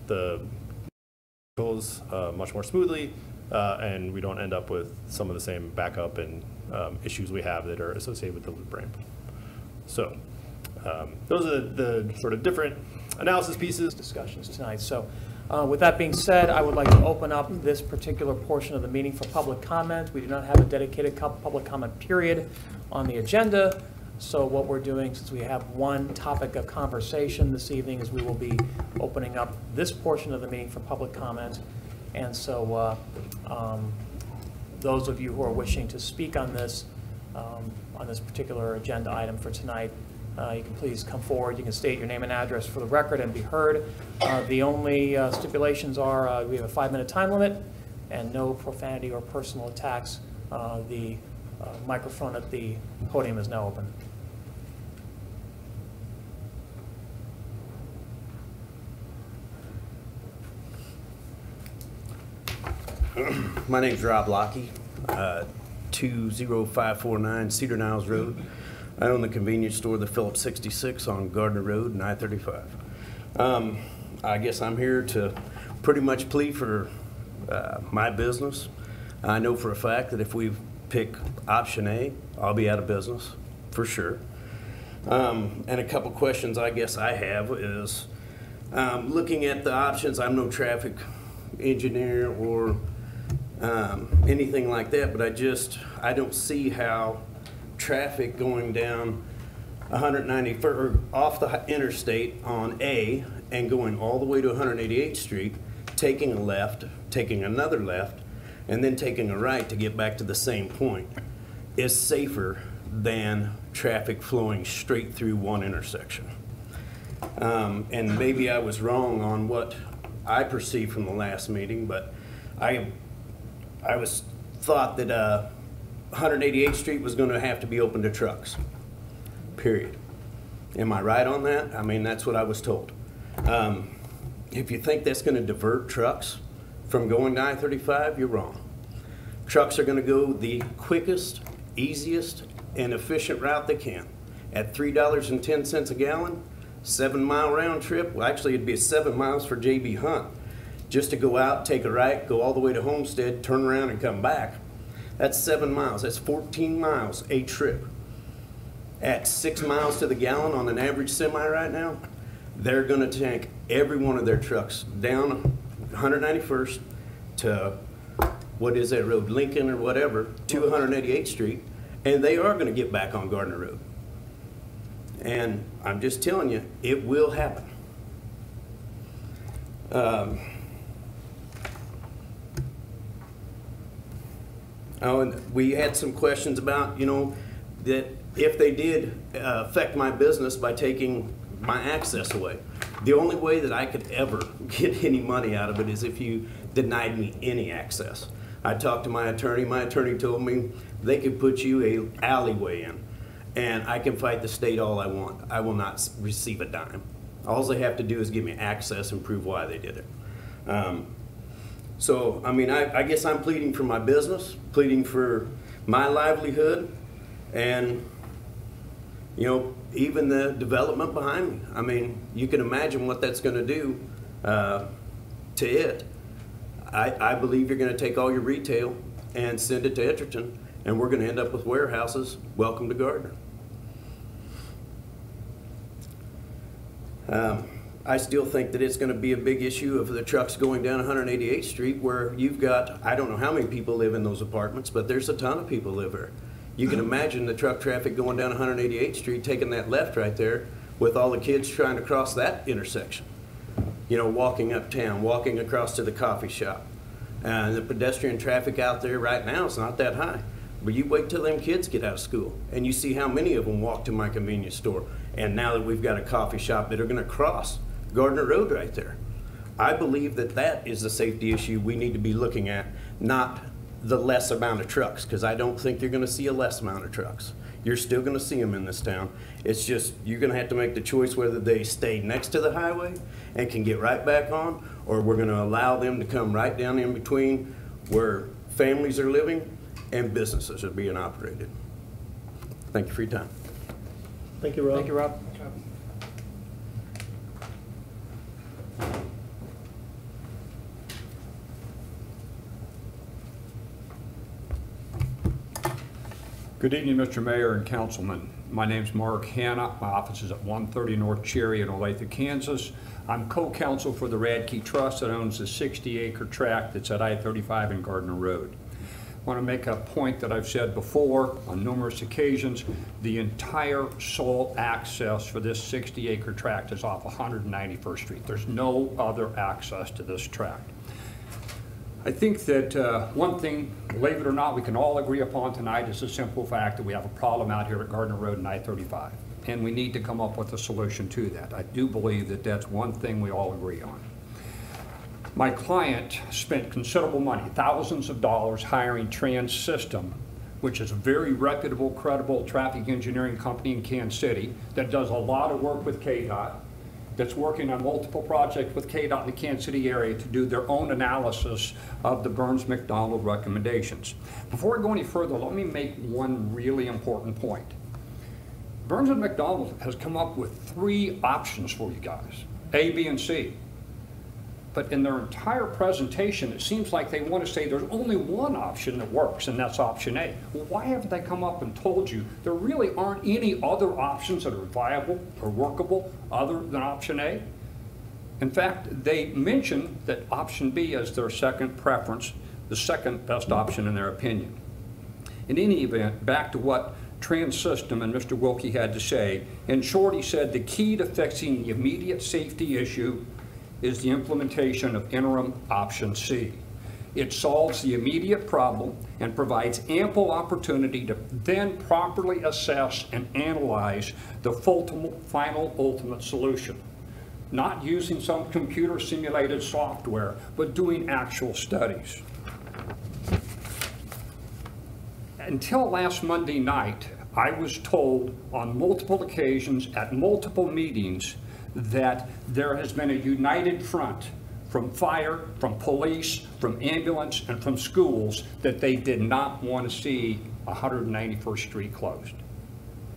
the goes much more smoothly, and we don't end up with some of the same backup and issues we have that are associated with the loop ramp. So those are the sort of different analysis pieces. Discussions tonight. So with that being said, I would like to open up this particular portion of the meeting for public comment. We do not have a dedicated public comment period on the agenda. So what we're doing, since we have one topic of conversation this evening, is we will be opening up this portion of the meeting for public comment. And so those of you who are wishing to speak on this particular agenda item for tonight, you can please come forward. You can state your name and address for the record and be heard. The only stipulations are we have a 5-minute time limit and no profanity or personal attacks. The microphone at the podium is now open. My name's Rob Lockey, 20549 Cedar Niles Road. I own the convenience store, the Phillips 66 on Gardner Road and I-35. I guess I'm here to pretty much plead for my business. I know for a fact that if we pick option A, I'll be out of business, for sure. And a couple questions I guess I have is, looking at the options, I'm no traffic engineer or anything like that, but I don't see how traffic going down 190 or off the interstate on A and going all the way to 188th Street, taking a left, taking another left, and then taking a right to get back to the same point is safer than traffic flowing straight through one intersection. And maybe I was wrong on what I perceived from the last meeting, but I was thought that 188th Street was going to have to be open to trucks, period. Am I right on that? I mean, that's what I was told. If you think that's going to divert trucks from going to I-35, you're wrong. Trucks are going to go the quickest, easiest, and efficient route they can. At $3.10 a gallon, 7-mile round trip, well, actually it'd be 7 miles for J.B. Hunt, just to go out, take a right, go all the way to Homestead, turn around and come back. That's 7 miles. That's 14 miles a trip. At 6 miles to the gallon on an average semi right now, they're going to tank every one of their trucks down 191st to, what is that road, Lincoln or whatever, to 188th Street, and they are going to get back on Gardner Road. And I'm just telling you, it will happen. Oh, and we had some questions about, you know, that if they did affect my business by taking my access away. The only way that I could ever get any money out of it is if you denied me any access. I talked to my attorney. My attorney told me they could put you an alleyway in, and I can fight the state all I want. I will not receive a dime. All they have to do is give me access and prove why they did it. So, I mean, I guess I'm pleading for my business, pleading for my livelihood, and, you know, even the development behind me. I mean, you can imagine what that's going to do to it. I believe you're going to take all your retail and send it to Edgerton, and we're going to end up with warehouses. Welcome to Gardner. I still think that it's going to be a big issue of the trucks going down 188th Street, where you've got, I don't know how many people live in those apartments, but there's a ton of people live there. You can imagine the truck traffic going down 188th Street, taking that left right there, with all the kids trying to cross that intersection. You know, walking uptown, walking across to the coffee shop. And the pedestrian traffic out there right now is not that high. But you wait till them kids get out of school, and you see how many of them walk to my convenience store. And now that we've got a coffee shop that are going to cross Gardner Road right there. I believe that that is the safety issue we need to be looking at, not the less amount of trucks, because I don't think you're going to see a less amount of trucks. You're still going to see them in this town. It's just you're going to have to make the choice whether they stay next to the highway and can get right back on, or we're going to allow them to come right down in between where families are living and businesses are being operated. Thank you for your time. Thank you, Rob. Thank you, Rob. Good evening, Mr. Mayor and Councilman. My name's Mark Hanna. My office is at 130 North Cherry in Olathe, Kansas. I'm co-counsel for the Radke Trust that owns the 60-acre tract that's at I-35 and Gardner Road. I want to make a point that I've said before on numerous occasions. The entire sole access for this 60-acre tract is off 191st Street. There's no other access to this tract. I think that one thing, believe it or not, we can all agree upon tonight is the simple fact that we have a problem out here at Gardner Road and I-35, and we need to come up with a solution to that. I do believe that that's one thing we all agree on. My client spent considerable money, thousands of dollars, hiring Trans System, which is a very reputable, credible traffic engineering company in Kansas City that does a lot of work with KDOT, that's working on multiple projects with KDOT in the Kansas City area to do their own analysis of the Burns-McDonnell recommendations. Before I go any further, let me make one really important point. Burns and McDonnell has come up with 3 options for you guys, A, B, and C. But in their entire presentation, it seems like they want to say there's only one option that works, and that's option A. Well, why haven't they come up and told you there really aren't any other options that are viable or workable other than option A? In fact, they mention that option B is their second preference, the second best option in their opinion. In any event, back to what Trans System and Mr. Wilkie had to say. In short, he said the key to fixing the immediate safety issue is the implementation of interim option C. It solves the immediate problem and provides ample opportunity to then properly assess and analyze the final ultimate solution. Not using some computer simulated software, but doing actual studies. Until last Monday night, I was told on multiple occasions at multiple meetings that there has been a united front from fire, from police, from ambulance, and from schools that they did not want to see 191st Street closed.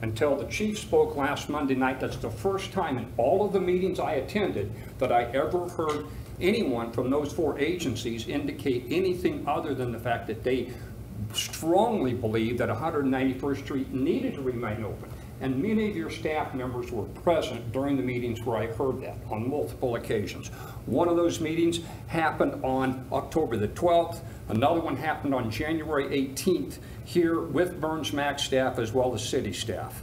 Until the chief spoke last Monday night, that's the first time in all of the meetings I attended that I ever heard anyone from those 4 agencies indicate anything other than the fact that they strongly believe that 191st Street needed to remain open. And many of your staff members were present during the meetings where I heard that on multiple occasions. One of those meetings happened on October the 12th. Another one happened on January 18th here with Burns MAC staff as well as city staff.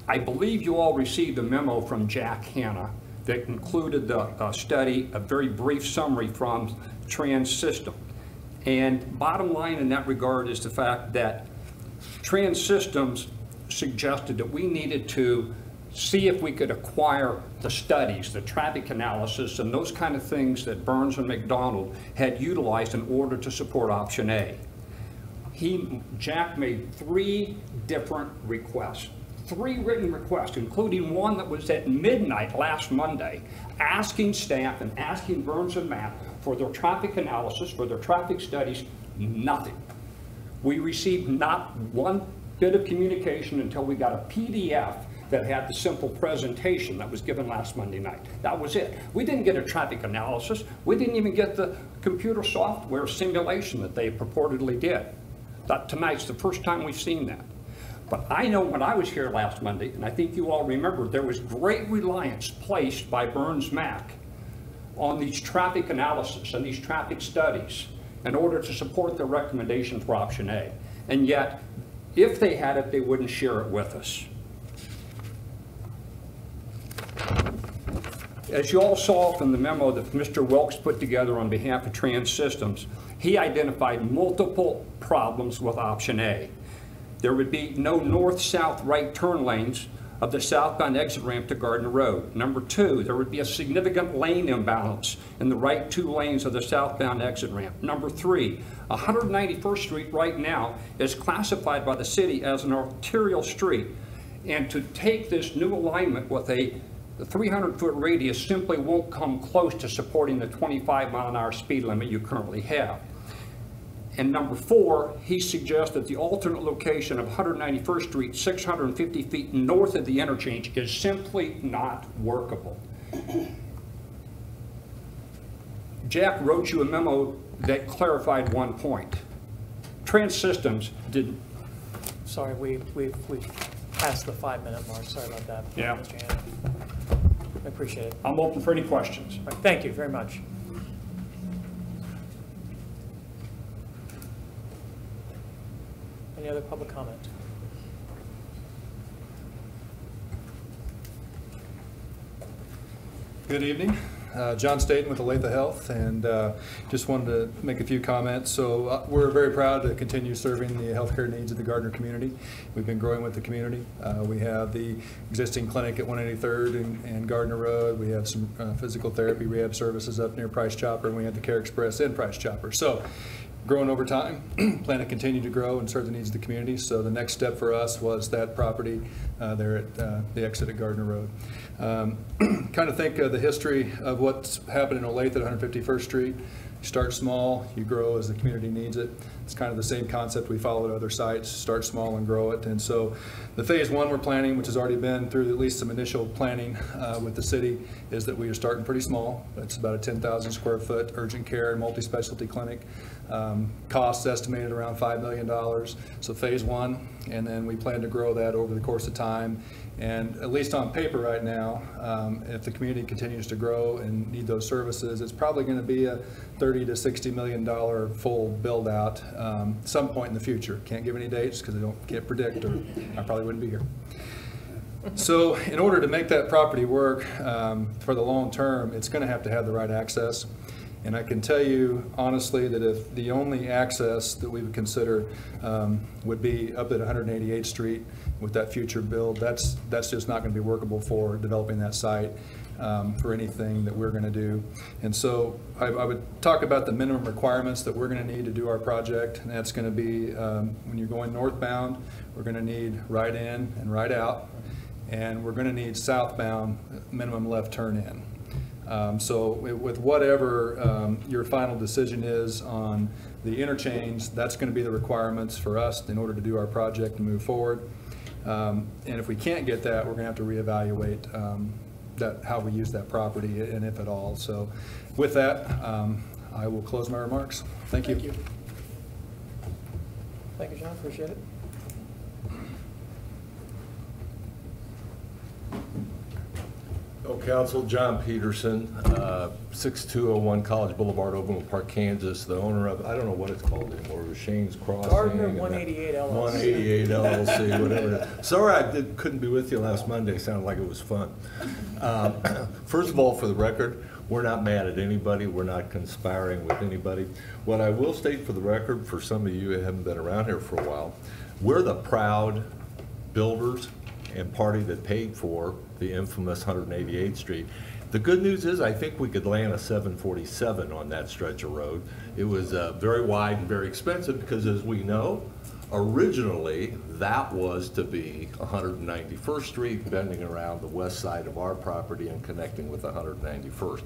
I believe you all received a memo from Jack Hanna that included the study, a very brief summary from Trans System. And bottom line in that regard is the fact that Trans Systems suggested that we needed to see if we could acquire the studies, the traffic analysis, and those kind of things that Burns and McDonnell had utilized in order to support option A. Jack made 3 different requests, 3 written requests, including one that was at midnight last Monday, asking staff and asking Burns and Matt for their traffic analysis, for their traffic studies. Nothing. We received not one bit of communication until we got a PDF that had the simple presentation that was given last Monday night. That was it. We didn't get a traffic analysis. We didn't even get the computer software simulation that they purportedly did. Tonight's the first time we've seen that. But I know when I was here last Monday, and I think you all remember, there was great reliance placed by Burns MAC on these traffic analysis and these traffic studies in order to support their recommendation for option A. And yet, if they had it, they wouldn't share it with us. As you all saw from the memo that Mr. Wilkes put together on behalf of Trans Systems, he identified multiple problems with option A. There would be no north-south right turn lanes of the southbound exit ramp to Gardner Road. Number 2, there would be a significant lane imbalance in the right 2 lanes of the southbound exit ramp. Number 3, 191st Street right now is classified by the city as an arterial street, and to take this new alignment with a 300-foot radius simply won't come close to supporting the 25-mile-an-hour speed limit you currently have. And number 4, he suggests that the alternate location of 191st Street, 650 feet north of the interchange, is simply not workable. Jack wrote you a memo that clarified one point. Trans Systems did, Sorry, we passed the 5-minute mark. Sorry about that. Yeah. Mr. Hanna. I appreciate it. I'm open for any questions. All right, thank you very much. Any other public comment? Good evening. John Staten with Olathe Health, and just wanted to make a few comments. So we're very proud to continue serving the healthcare needs of the Gardner community. We've been growing with the community. We have the existing clinic at 183rd and Gardner Road. We have some physical therapy rehab services up near Price Chopper, and we have the Care Express in Price Chopper. So growing over time, plan to continue to grow and serve the needs of the community. So the next step for us was that property there at the exit at Gardner Road. Kind of think of the history of what's happened in Olathe at 151st Street. You start small, you grow as the community needs it. It's kind of the same concept we follow at other sites, start small and grow it. And so the phase one we're planning, which has already been through at least some initial planning with the city, is that we are starting pretty small. It's about a 10,000 square foot urgent care and multi-specialty clinic. Costs estimated around $5 million. So phase one, and then we plan to grow that over the course of time. And at least on paper right now, if the community continues to grow and need those services, it's probably going to be a $30 to $60 million full build out some point in the future. Can't give any dates because can't predict, or I probably wouldn't be here. So in order to make that property work for the long term, it's going to have the right access. And I can tell you honestly that if the only access that we would consider would be up at 188th Street with that future build, that's just not going to be workable for developing that site for anything that we're going to do. And so I would talk about the minimum requirements that we're going to need to do our project. And that's going to be when you're going northbound, we're going to need right in and right out. And we're going to need southbound minimum left turn in. So with whatever your final decision is on the interchange, that's going to be the requirements for us in order to do our project and move forward. And if we can't get that, we're going to have to reevaluate how we use that property, and if at all. So with that, I will close my remarks. Thank you. Thank you. Thank you, John. Appreciate it. Oh, Council, John Peterson, 6201 College Boulevard, Overland Park, Kansas, the owner of, I don't know what it's called anymore, Shane's Crossing. Gardner 188 LLC. 188 LLC, whatever it is. Sorry I couldn't be with you last Monday, sounded like it was fun. First of all, for the record, we're not mad at anybody, we're not conspiring with anybody. What I will state for the record, for some of you who haven't been around here for a while, we're the proud builders and party that paid for the infamous 188th Street. The good news is I think we could land a 747 on that stretch of road. It was very wide and very expensive because, as we know, originally that was to be 191st Street, bending around the west side of our property and connecting with 191st.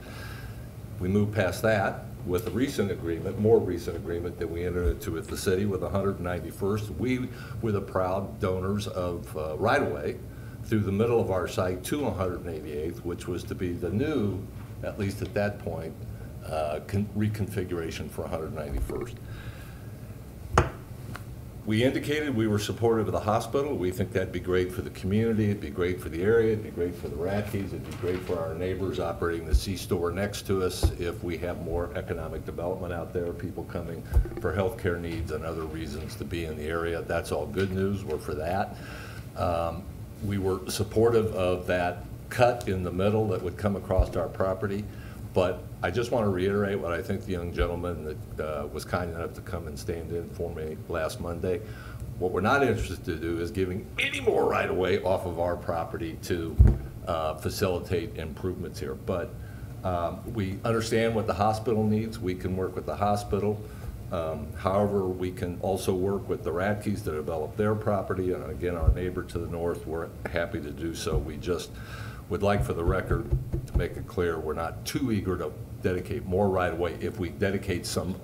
We moved past that with a recent agreement, more recent agreement that we entered into with the city with 191st. We were the proud donors of right-of-way through the middle of our site to 188th, which was to be the new, at least at that point, reconfiguration for 191st. We indicated we were supportive of the hospital. We think that'd be great for the community, it'd be great for the area, it'd be great for the Radke's, it'd be great for our neighbors operating the C-store next to us if we have more economic development out there, people coming for healthcare needs and other reasons to be in the area. That's all good news, we're for that. We were supportive of that cut in the middle that would come across our property, but I just want to reiterate what I think the young gentleman that was kind enough to come and stand in for me last Monday. What we're not interested to do is giving any more right-of-way off of our property to facilitate improvements here. But we understand what the hospital needs. We can work with the hospital. However, we can also work with the Radke's to develop their property. And again, our neighbor to the north, we're happy to do so. We just would like for the record to make it clear we're not too eager to dedicate more right-of-way. If we dedicate some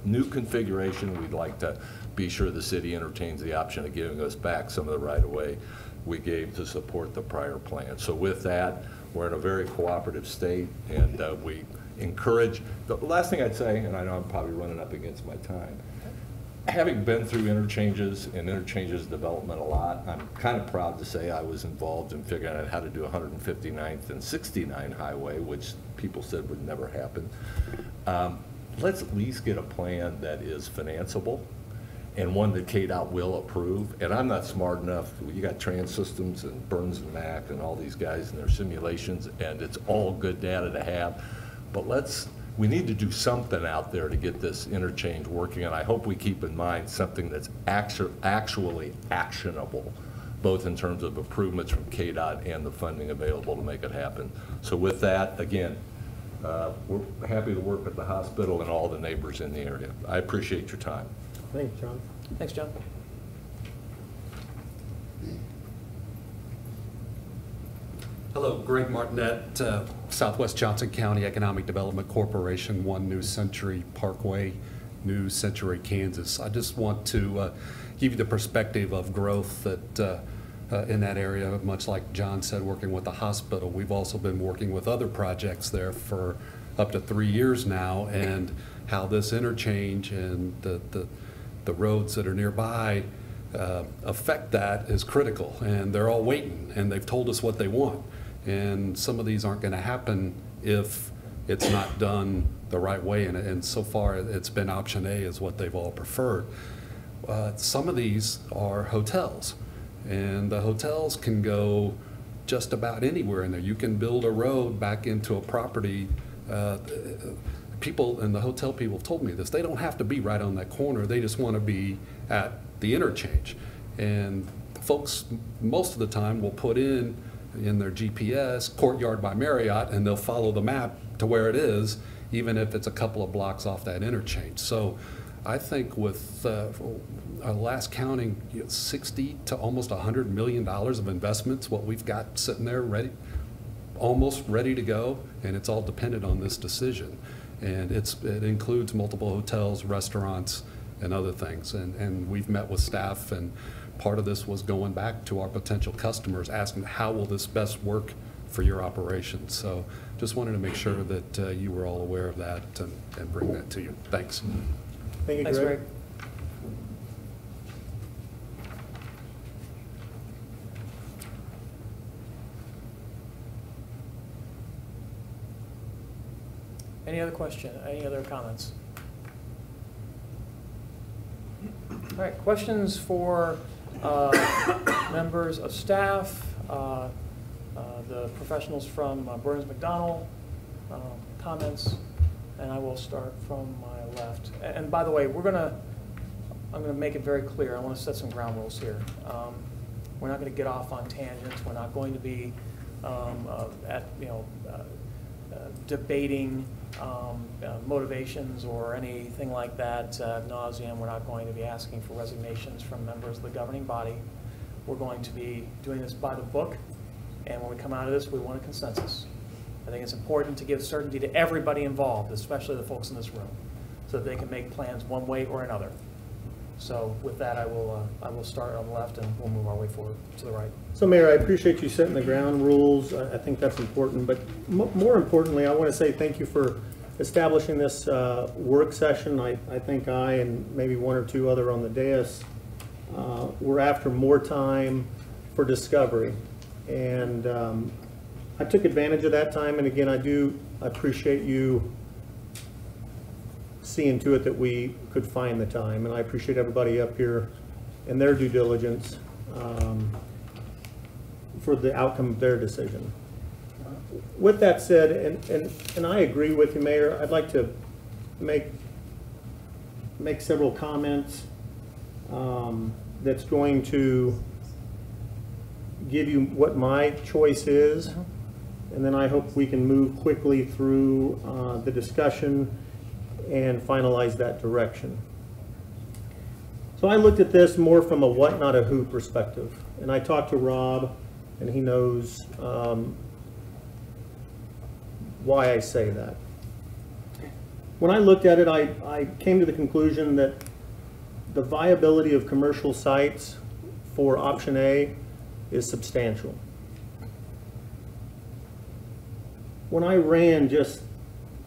new configuration, we'd like to be sure the city entertains the option of giving us back some of the right-of-way we gave to support the prior plan. So with that, we're in a very cooperative state, and we encourage. The last thing I'd say, and I know I'm probably running up against my time, Having been through interchanges and interchanges development a lot, I'm kind of proud to say I was involved in figuring out how to do 159th and 69 highway, which people said would never happen. Let's at least get a plan that is financeable and one that KDOT will approve. And I'm not smart enough. You got Trans Systems and Burns and Mac and all these guys in their simulations, and it's all good data to have. But we need to do something out there to get this interchange working, and I hope we keep in mind something that's actually actionable, both in terms of improvements from KDOT and the funding available to make it happen. So with that, again, we're happy to work with the hospital and all the neighbors in the area. I appreciate your time. Thanks, John. Thanks, John. Hello, Greg Martinet, Southwest Johnson County Economic Development Corporation, 1 New Century Parkway, New Century, Kansas. I just want to give you the perspective of growth that in that area, much like John said, working with the hospital. We've also been working with other projects there for up to 3 years now, and how this interchange and the roads that are nearby affect that is critical. And they're all waiting, and they've told us what they want. And some of these aren't going to happen if it's not done the right way. And so far, it's been option A is what they've all preferred. Some of these are hotels, and the hotels can go just about anywhere in there. You can build a road back into a property. People, and the hotel people have told me this, they don't have to be right on that corner. They just want to be at the interchange. And folks, most of the time, will put in their GPS, Courtyard by Marriott, and they'll follow the map to where it is, even if it's a couple of blocks off that interchange. So I think with our last counting, 60 to almost $100 million of investments, what we've got sitting there ready, almost ready to go, and it's all dependent on this decision. And it includes multiple hotels, restaurants, and other things. And we've met with staff, and part of this was going back to our potential customers, asking how will this best work for your operation. So just wanted to make sure that you were all aware of that and bring that to you. Thanks. Thank you, Thanks, Greg. Greg. Any other question? Any other comments? All right, questions for members of staff, the professionals from Burns McDonnell, comments, and I will start from my left. And by the way, I'm gonna make it very clear. I want to set some ground rules here. We're not going to get off on tangents. We're not going to be debating motivations or anything like that ad nauseum. We're not going to be asking for resignations from members of the governing body. We're going to be doing this by the book, and when we come out of this, we want a consensus. I think it's important to give certainty to everybody involved, especially the folks in this room, so that they can make plans one way or another. So with that, I will start on the left, and we'll move our way forward to the right. So, Mayor, I appreciate you setting the ground rules. I think that's important. But more importantly, I want to say thank you for establishing this work session. I think I and maybe one or two other on the dais were after more time for discovery. And I took advantage of that time. And again, I do appreciate you seeing to it that we could find the time. And I appreciate everybody up here and their due diligence for the outcome of their decision. With that said, and I agree with you, Mayor, I'd like to make several comments that's going to give you what my choice is, and then I hope we can move quickly through the discussion and finalize that direction. So I looked at this more from a what, not a who perspective. And I talked to Rob, and he knows why I say that. When I looked at it, I came to the conclusion that the viability of commercial sites for option A is substantial. When I ran just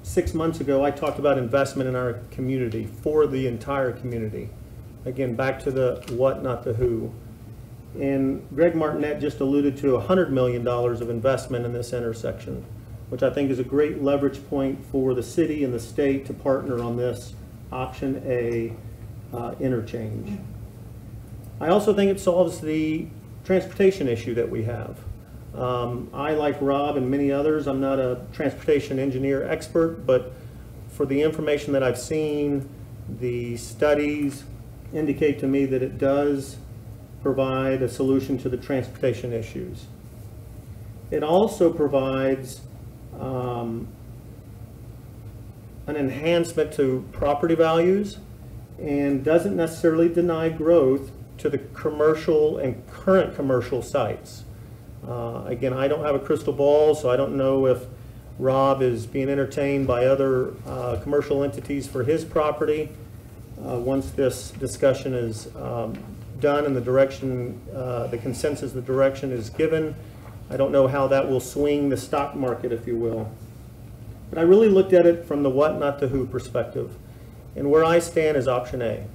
6 months ago, I talked about investment in our community, for the entire community. again, back to the what, not the who. And Greg Martinet just alluded to $100 million of investment in this intersection, which I think is a great leverage point for the city and the state to partner on this option A interchange. I also think it solves the transportation issue that we have. I, like Rob and many others, I'm not a transportation engineer expert, but for the information that I've seen, the studies indicate to me that it does provide a solution to the transportation issues. It also provides an enhancement to property values and doesn't necessarily deny growth to the commercial and current commercial sites. Again, I don't have a crystal ball, so I don't know if Rob is being entertained by other commercial entities for his property. Once this discussion is done and the direction, the consensus, the direction is given, I don't know how that will swing the stock market, if you will. But I really looked at it from the what, not the who perspective. And where I stand is option A.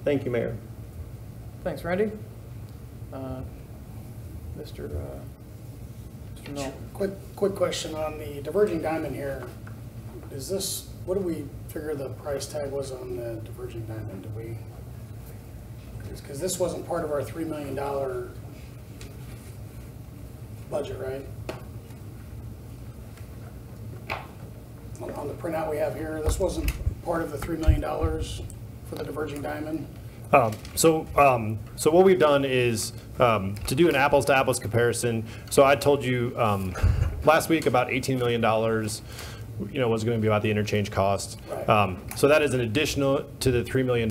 Thank you, Mayor. Thanks, Randy. Mr. Knoll. Quick question on the diverging diamond here. Is this, what do we figure the price tag was on the diverging diamond? Do we, because this wasn't part of our $3 million budget, right? On the printout we have here, this wasn't part of the $3 million for the diverging diamond? So what we've done is to do an apples to apples comparison. So I told you last week about $18 million, was going to be about the interchange cost. Right. So that is an additional to the $3 million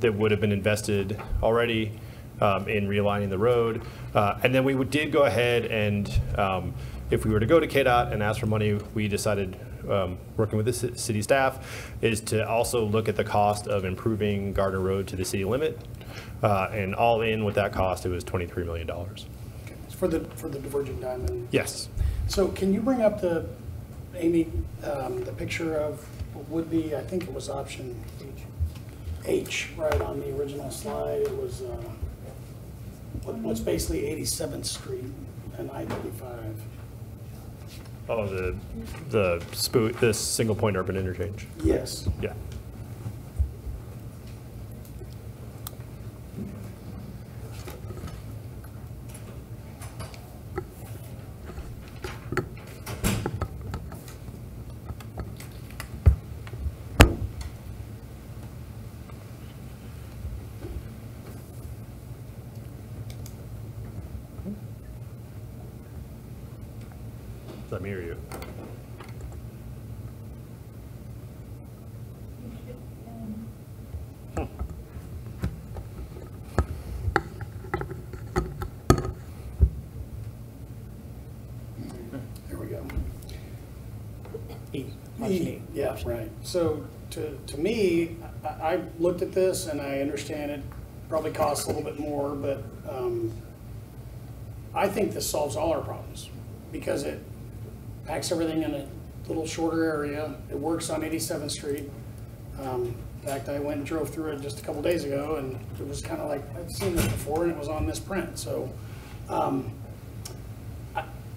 that would have been invested already in realigning the road. And then we did go ahead and if we were to go to KDOT and ask for money, we decided, working with the city staff, is to also look at the cost of improving Gardner Road to the city limit. And all in with that cost, it was $23 million. Okay. For the diverging diamond? Yes. So can you bring up Amy, the picture of what would be, I think it was option H, right on the original slide. It was what's basically 87th Street and I-35. Oh, this single point urban interchange. Yes. Yeah. Does that mirror you? There we go. E. Yeah, right. So to me, I looked at this and I understand it probably costs a little bit more, but I think this solves all our problems because it packs everything in a little shorter area. It works on 87th Street. In fact, I went and drove through it just a couple days ago, and it was kind of like, I've seen this before, and it was on this print. So,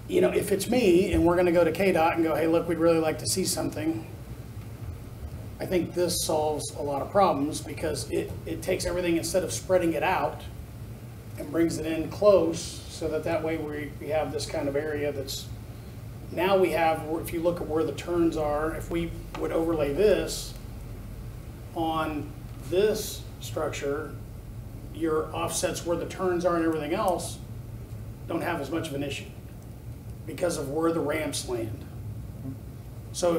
if it's me, and we're going to go to KDOT and go, hey, look, we'd really like to see something, I think this solves a lot of problems because it takes everything, instead of spreading it out, and brings it in close, so that way we have this kind of area that's, now we have, if you look at where the turns are, if we would overlay this on this structure, your offsets where the turns are and everything else don't have as much of an issue because of where the ramps land. So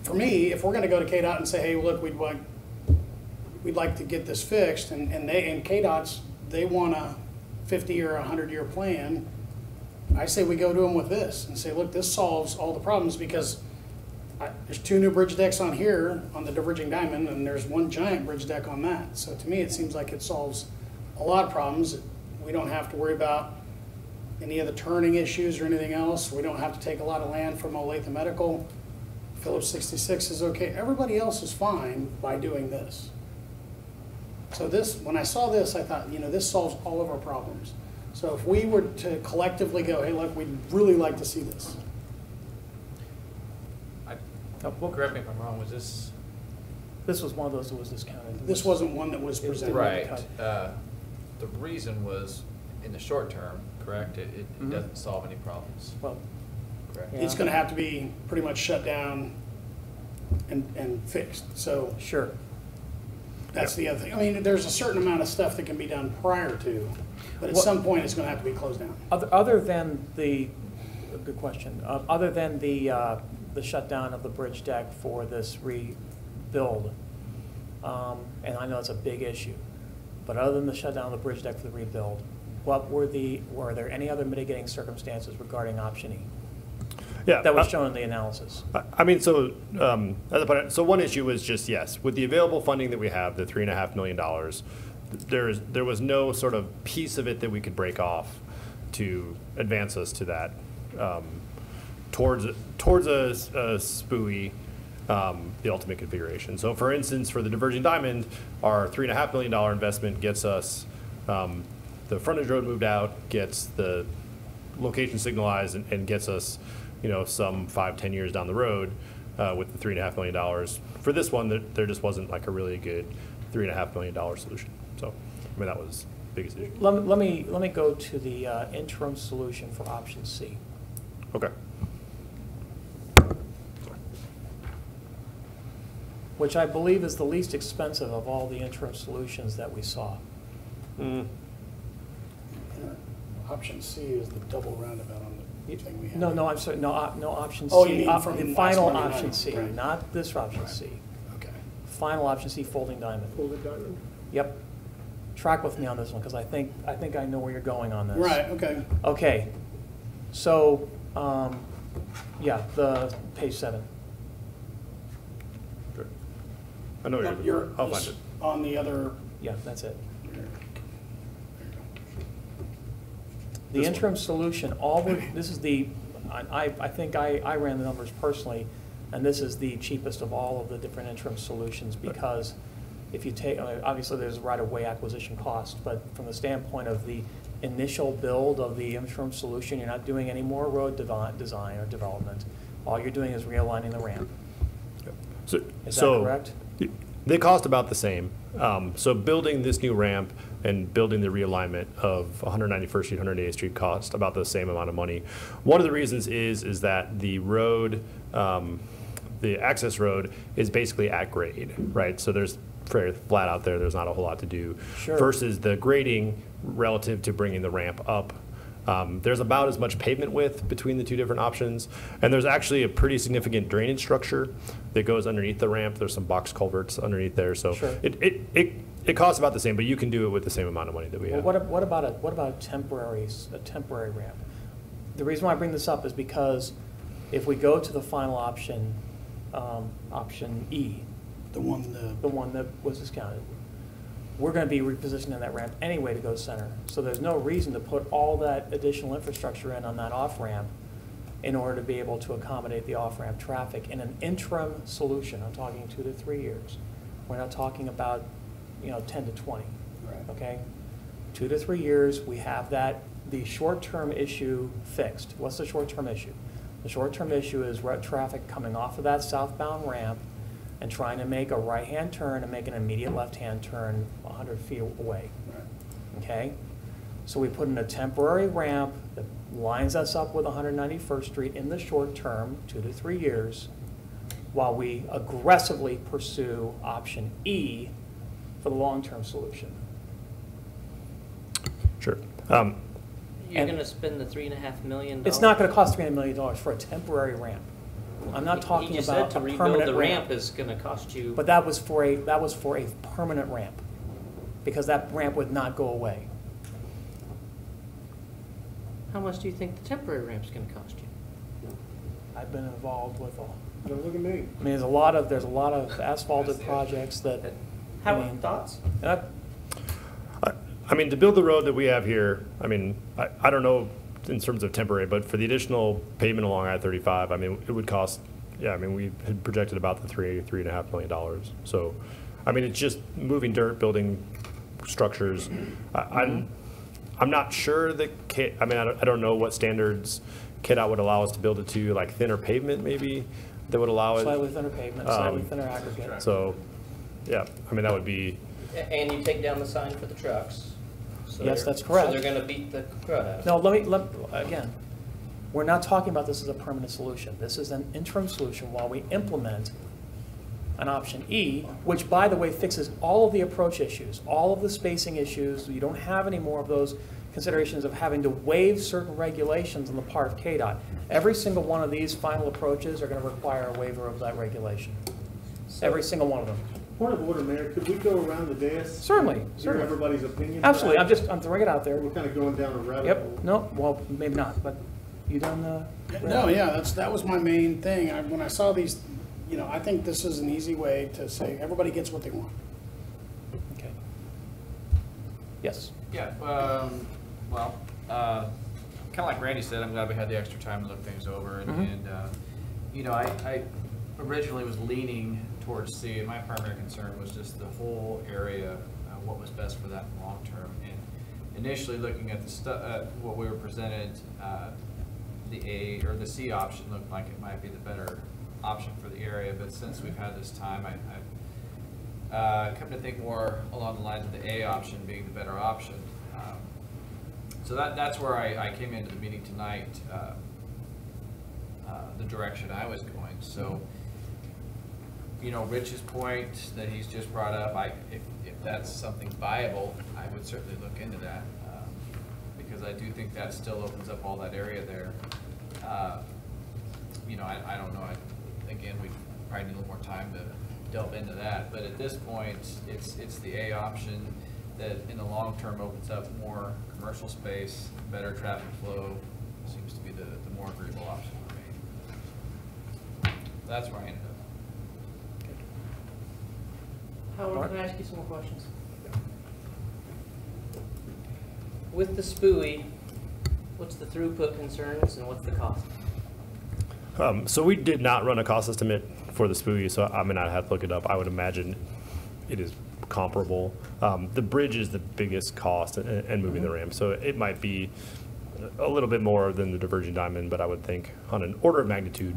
for me, if we're going to go to KDOT and say, hey, look, we'd like to get this fixed, and KDOT's, they want a 50 or 100-year plan, I say we go to them with this and say, look, this solves all the problems because there's 2 new bridge decks on here on the diverging diamond, and there's 1 giant bridge deck on that. So to me, it seems like it solves a lot of problems. We don't have to worry about any of the turning issues or anything else. We don't have to take a lot of land from Olathe Medical. Phillips 66 is okay. Everybody else is fine by doing this. So this, when I saw this, I thought, you know, this solves all of our problems. So if we were to collectively go, hey, look, we'd really like to see this. Well, Correct me if I'm wrong, was this? this was one of those that was discounted. This wasn't one that was presented. Right. The reason was in the short term, correct? It Mhm. doesn't solve any problems, Well, correct? Yeah. It's gonna have to be pretty much shut down and fixed. So sure. that's the other thing. I mean, there's a certain amount of stuff that can be done prior to, but at What- some point, it's gonna have to be closed down. Other than the, good question, other than the shutdown of the bridge deck for this rebuild, and I know it's a big issue, but other than the shutdown of the bridge deck for the rebuild, were there any other mitigating circumstances regarding option E? Yeah. That was shown in the analysis. I mean, so, as I put it, so one issue was just, yes, with the available funding that we have, the $3.5 million, there was no sort of piece of it that we could break off to advance us to that, towards a SPUI, the ultimate configuration. So for instance, for the diverging diamond, our $3.5 million investment gets us the frontage road moved out, gets the location signalized, and gets us, you know, some 5-10 years down the road with the $3.5 million. For this one, there just wasn't like a really good $3.5 million solution. So, I mean, that was the biggest issue. Let me go to the interim solution for option C. Okay. Which I believe is the least expensive of all the interim solutions that we saw. Option C is the double roundabout on the thing we have. No, I'm sorry, no option C. Oh, you mean from the last final Monday option night, C, right. not this option C. Okay. Final option C, folding diamond. Folded diamond. Yep. Track with me on this one, because I think I know where you're going on this. Right, okay. Okay. So, yeah, the page 7. Sure. I know No, you're, I'll find it. On the other, Yeah, that's it. This The one. interim solution, this is the, I think I ran the numbers personally, and this is the cheapest of all of the different interim solutions, because if you take, obviously there's right-of-way acquisition cost, but from the standpoint of the initial build of the interim solution, you're not doing any more road design or development. All you're doing is realigning the ramp. Is that correct? They cost about the same. So building this new ramp and building the realignment of 191st Street, 108th Street cost about the same amount of money. One of the reasons is that the road, the access road is basically at grade, right? So there's very flat out there. There's not a whole lot to do. Sure. Versus the grading relative to bringing the ramp up. There's about as much pavement width between the two different options, and there's actually a pretty significant drainage structure that goes underneath the ramp. There's some box culverts underneath there, so Sure. it costs about the same, but you can do it with the same amount of money that we have. Well, what about a temporary ramp? The reason why I bring this up is because if we go to the final option, option E, the one, the one that was discounted, we're going to be repositioning that ramp anyway to go center. So there's no reason to put all that additional infrastructure in on that off-ramp in order to be able to accommodate the off-ramp traffic in an interim solution. I'm talking 2 to 3 years. We're not talking about, 10 to 20. Right. Okay? 2 to 3 years, we have the short-term issue fixed. What's the short-term issue? The short-term issue is traffic coming off of that southbound ramp and trying to make a right-hand turn and make an immediate left-hand turn 100 feet away. right. Okay? So we put in a temporary ramp that lines us up with 191st Street in the short term, 2 to 3 years, while we aggressively pursue option E for the long-term solution. Sure. You're And- gonna spend the $3.5 million? It's not going to cost $300 million for a temporary ramp. I'm not talking He just about said a to rebuild permanent the ramp. ramp is gonna cost you. But that was for a permanent ramp, because that ramp would not go away. How much do you think the temporary ramp's gonna cost you? I've been involved with all. Don't look at me. I mean, there's a lot of asphalted projects that. I mean, Thoughts? and I mean, to build the road that we have here, I mean, I don't know in terms of temporary, but for the additional pavement along I-35, I mean, it would cost, I mean, we had projected about the $3.5 million. So, I mean, it's just moving dirt, building structures. I'm not sure that, I mean, I don't know what standards KDOT would allow us to build it to, like thinner pavement maybe, that would allow it. Slightly thinner pavement, slightly thinner aggregate. So, yeah, I mean, that would be, And you take down the sign for the trucks. So Yes, they're- that's correct. So they're gonna beat the crud out of it. No, again, we're not talking about this as a permanent solution. This is an interim solution while we implement an option E, which, by the way, fixes all of the approach issues, all of the spacing issues. You don't have any more of those considerations of having to waive certain regulations on the part of KDOT. Every single one of these final approaches are going to require a waiver of that regulation. Every single one of them. Point of order, Mayor, could we go around the dais? Certainly, Hear certainly. everybody's opinion? Absolutely, I'm throwing it out there. We're kind of going down a rabbit Yep, hole. no, well, maybe not, but you done, No, yeah, that was my main thing. When I saw these, I think this is an easy way to say, everybody gets what they want. okay. Yes. Yeah, well, kind of like Randy said, I'm glad we had the extra time to look things over. And I originally was leaning towards C, and my primary concern was just the whole area, what was best for that long term. And initially looking at what we were presented, the A or the C option looked like it might be the better option for the area. But since we've had this time, I've come to think more along the lines of the A option being the better option. So that's where I came into the meeting tonight, the direction I was going. So, Rich's point that he's just brought up, if that's something viable, I would certainly look into that, because I do think that still opens up all that area there. I don't know. Again, we probably need a little more time to delve into that, but at this point, it's the A option that in the long term opens up more commercial space, better traffic flow, seems to be the more agreeable option for me. That's where I ended up. Howard, can I ask you some more questions? With the SPUI, what's the throughput concerns and what's the cost? so we did not run a cost estimate for the SPUI, so I mean, I'd have to look it up. I would imagine it is comparable. The bridge is the biggest cost and moving the ramp, so it might be a little bit more than the diverging diamond, but I would think on an order of magnitude,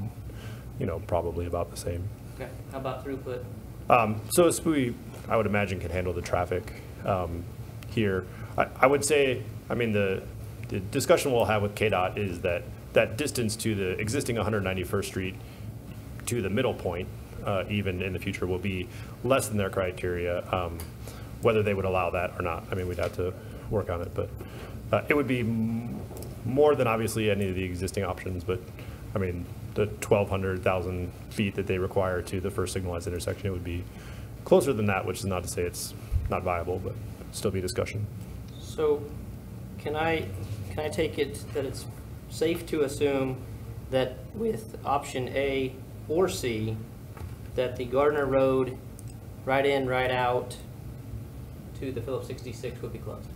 probably about the same. Okay, how about throughput? So a SPUI, I would imagine, can handle the traffic here. I would say, I mean, the discussion we'll have with KDOT is that distance to the existing 191st Street to the middle point, even in the future, will be less than their criteria. Whether they would allow that or not, I mean, we'd have to work on it, but it would be more than obviously any of the existing options. But I mean, the 1,200 feet that they require to the first signalized intersection, it would be closer than that, which is not to say it's not viable, but still be discussion. So can I take it that it's safe to assume that with option A or C, that the Gardner Road right in, right out to the Phillips 66 would be closed?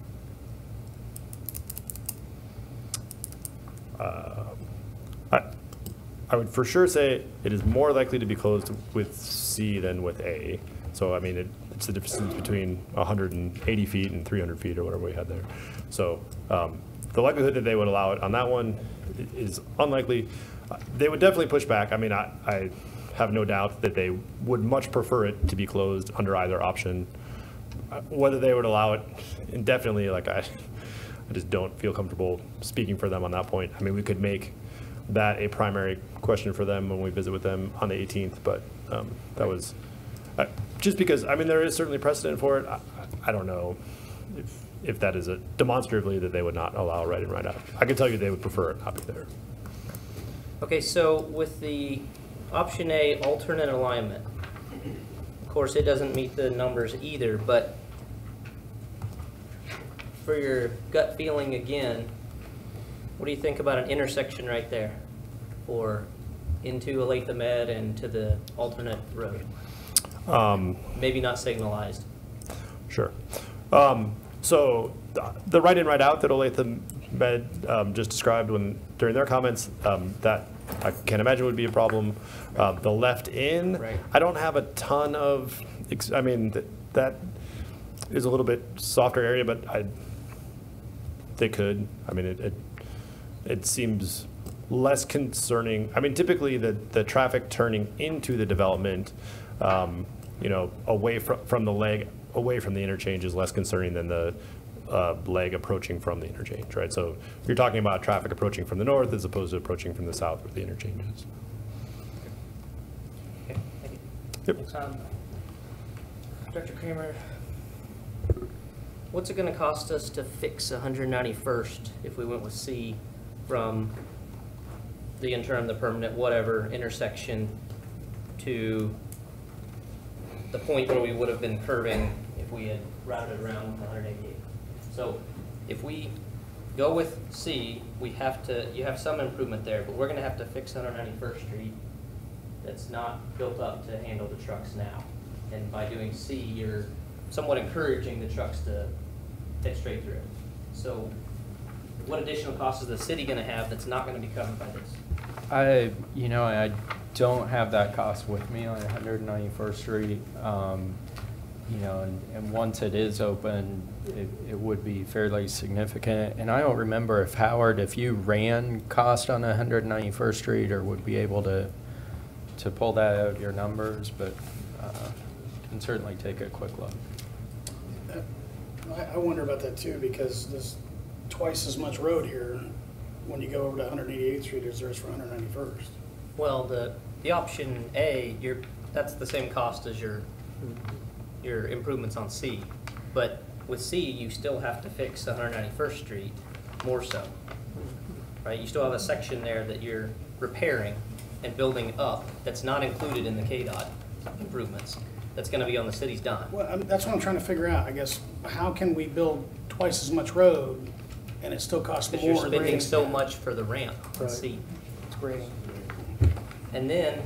I would for sure say it is more likely to be closed with C than with A. So, I mean, it's the difference between 180 feet and 300 feet or whatever we had there. So the likelihood that they would allow it on that one is unlikely. They would definitely push back. I mean, I have no doubt that they would much prefer it to be closed under either option. Whether they would allow it indefinitely, like I just don't feel comfortable speaking for them on that point. I mean, we could make that a primary question for them when we visit with them on the 18th, but that was just because, I mean, there is certainly precedent for it. I don't know if that is a demonstratively that they would not allow right in, right out. I can tell you they would prefer it not be there. Okay, so with the option A alternate alignment, of course, it doesn't meet the numbers either, but for your gut feeling again, what do you think about an intersection right there or into Olathe Med and to the alternate road? Maybe not signalized. Sure. So the right in, right out that Olathe Med just described during their comments, that I can't imagine would be a problem. The left in, Right. I don't have a ton of, I mean, that is a little bit softer area, but they could. I mean, it seems less concerning. I mean, typically the traffic turning into the development, away from the leg, away from the interchange is less concerning than the leg approaching from the interchange, right? So you're talking about traffic approaching from the north as opposed to approaching from the south where the interchange is. Okay, thank you. Yep. Director Kramer, what's it gonna cost us to fix 191st if we went with C from the interim, the permanent, whatever, intersection to the point where we would have been curving if we had routed around with 188? So if we go with C, you have some improvement there, but we're gonna have to fix 191st Street that's not built up to handle the trucks now. And by doing C, you're somewhat encouraging the trucks to head straight through. So what additional costs is the city gonna have that's not gonna be covered by this? I don't have that cost with me on 191st Street. And once it is open, it would be fairly significant. And I don't remember if you ran cost on 191st Street or would be able to pull that out of your numbers, but can certainly take a quick look. I wonder about that too, because there's twice as much road here when you go over to 188th Street as there is for 191st. Well, the option A, that's the same cost as your improvements on C. But with C, you still have to fix 191st Street more so, right? You still have a section there that you're repairing and building up that's not included in the KDOT improvements. That's gonna be on the city's dime. Well, that's what I'm trying to figure out, I guess. How can we build twice as much road and it still costs more? Because you're spending so much for the ramp on Right. C. It's grading. And then,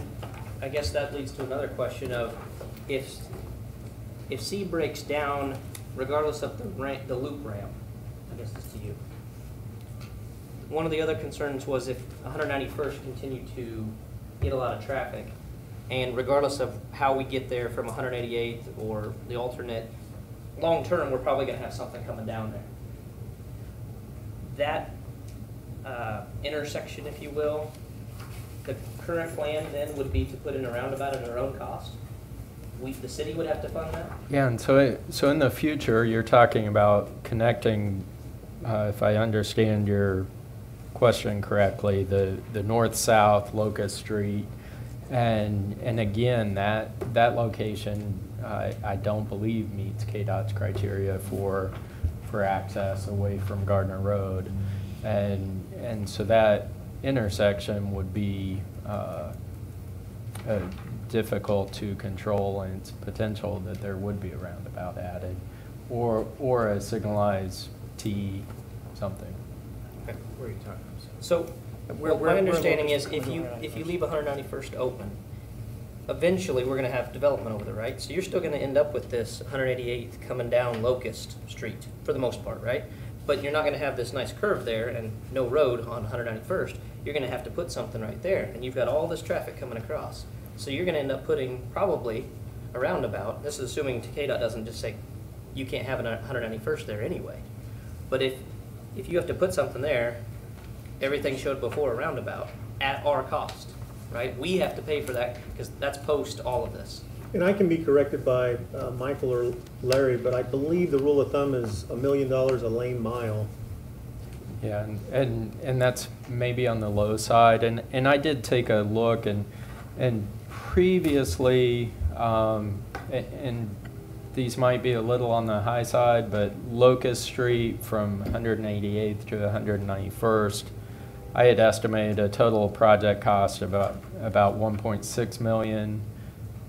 I guess that leads to another question of, if C breaks down, regardless of the loop ramp, I guess it's to you. One of the other concerns was if 191st continued to get a lot of traffic, and regardless of how we get there from 188th or the alternate, long term, we're probably gonna have something coming down there. That intersection, if you will, the current plan then would be to put in a roundabout at our own cost. The city would have to fund that? Yeah, and so in the future, you're talking about connecting, if I understand your question correctly, the north-south Locust Street, and again, that location, I don't believe meets KDOT's criteria for access away from Gardner Road, and so that intersection would be difficult to control, and it's potential that there would be a roundabout added, or a signalized T something. Okay, where are you talking? So, my understanding is if you leave 191st open, eventually we're gonna have development over there, right? So you're still gonna end up with this 188th coming down Locust Street, for the most part, right? But you're not gonna have this nice curve there and no road on 191st. You're gonna have to put something right there, and you've got all this traffic coming across. So you're gonna end up putting probably a roundabout. This is assuming KDOT doesn't just say, you can't have a 191st there anyway. But if you have to put something there, everything showed before a roundabout at our cost, right? We have to pay for that because that's post all of this. And I can be corrected by Michael or Larry, but I believe the rule of thumb is $1 million a lane mile. Yeah, and that's maybe on the low side, and I did take a look, and previously, and these might be a little on the high side, but Locust Street from 188th to 191st, I had estimated a total project cost of about 1.6 million,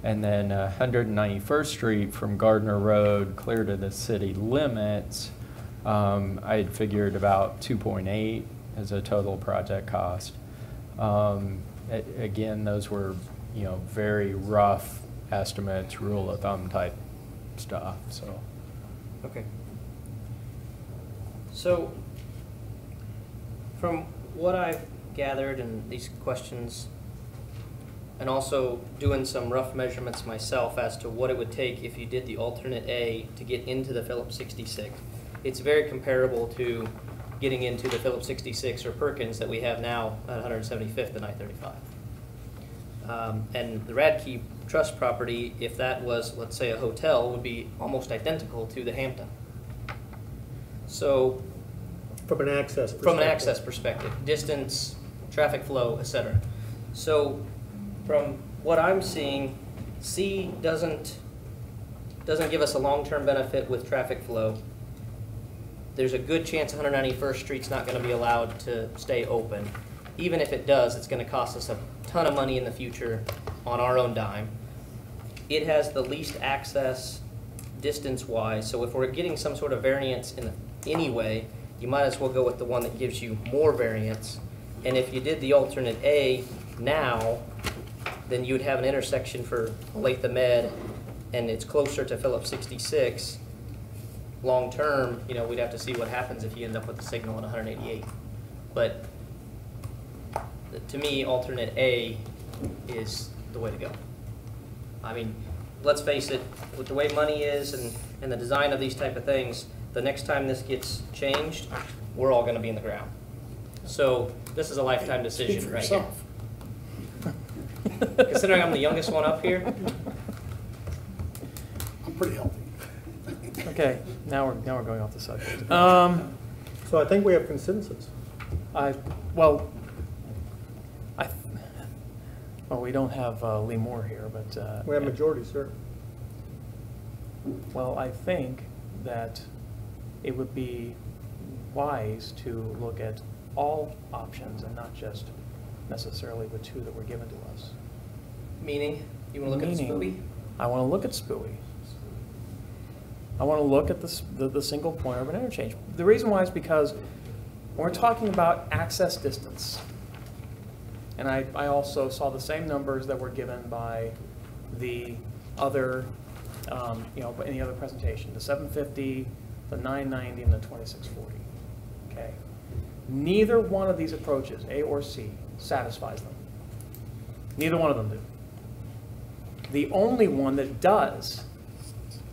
and then 191st Street from Gardner Road clear to the city limits, I had figured about 2.8 as a total project cost. Again, those were, very rough estimates, rule of thumb type stuff, so. Okay. So, from what I've gathered and these questions, and also doing some rough measurements myself as to what it would take if you did the alternate A to get into the Phillips 66. It's very comparable to getting into the Phillips 66 or Perkins that we have now at 175th and I-35. And the Radke Trust property, if that was, let's say, a hotel, would be almost identical to the Hampton. So From an access perspective. from an access perspective, distance, traffic flow, etc. So from what I'm seeing, C doesn't give us a long-term benefit with traffic flow. There's a good chance 191st Street's not going to be allowed to stay open. Even if it does, it's going to cost us a ton of money in the future on our own dime. It has the least access distance-wise, so if we're getting some sort of variance in any way, you might as well go with the one that gives you more variance. And if you did the alternate A now, then you'd have an intersection for Olathe Med, and it's closer to Phillips 66. Long term, you know, we'd have to see what happens if you end up with a signal in 188. But to me, alternate A is the way to go. I mean, let's face it, with the way money is and the design of these type of things, the next time this gets changed, we're all going to be in the ground. So this is a lifetime Speak decision for right here. yourself. Considering I'm the youngest one up here, I'm pretty healthy. Okay, now we're going off the subject. So I think we have consensus. Well, we don't have Lee Moore here, but. We have majority, sir. Well, I think that it would be wise to look at all options and not just necessarily the two that were given to us. meaning, you want to look at Spooey? I want to look at Spooey. I want to look at the single point urban interchange. The reason why is because when we're talking about access distance, and I also saw the same numbers that were given by the other, in the other presentation, the 750, the 990, and the 2640, okay? Neither one of these approaches, A or C, satisfies them. Neither one of them do. The only one that does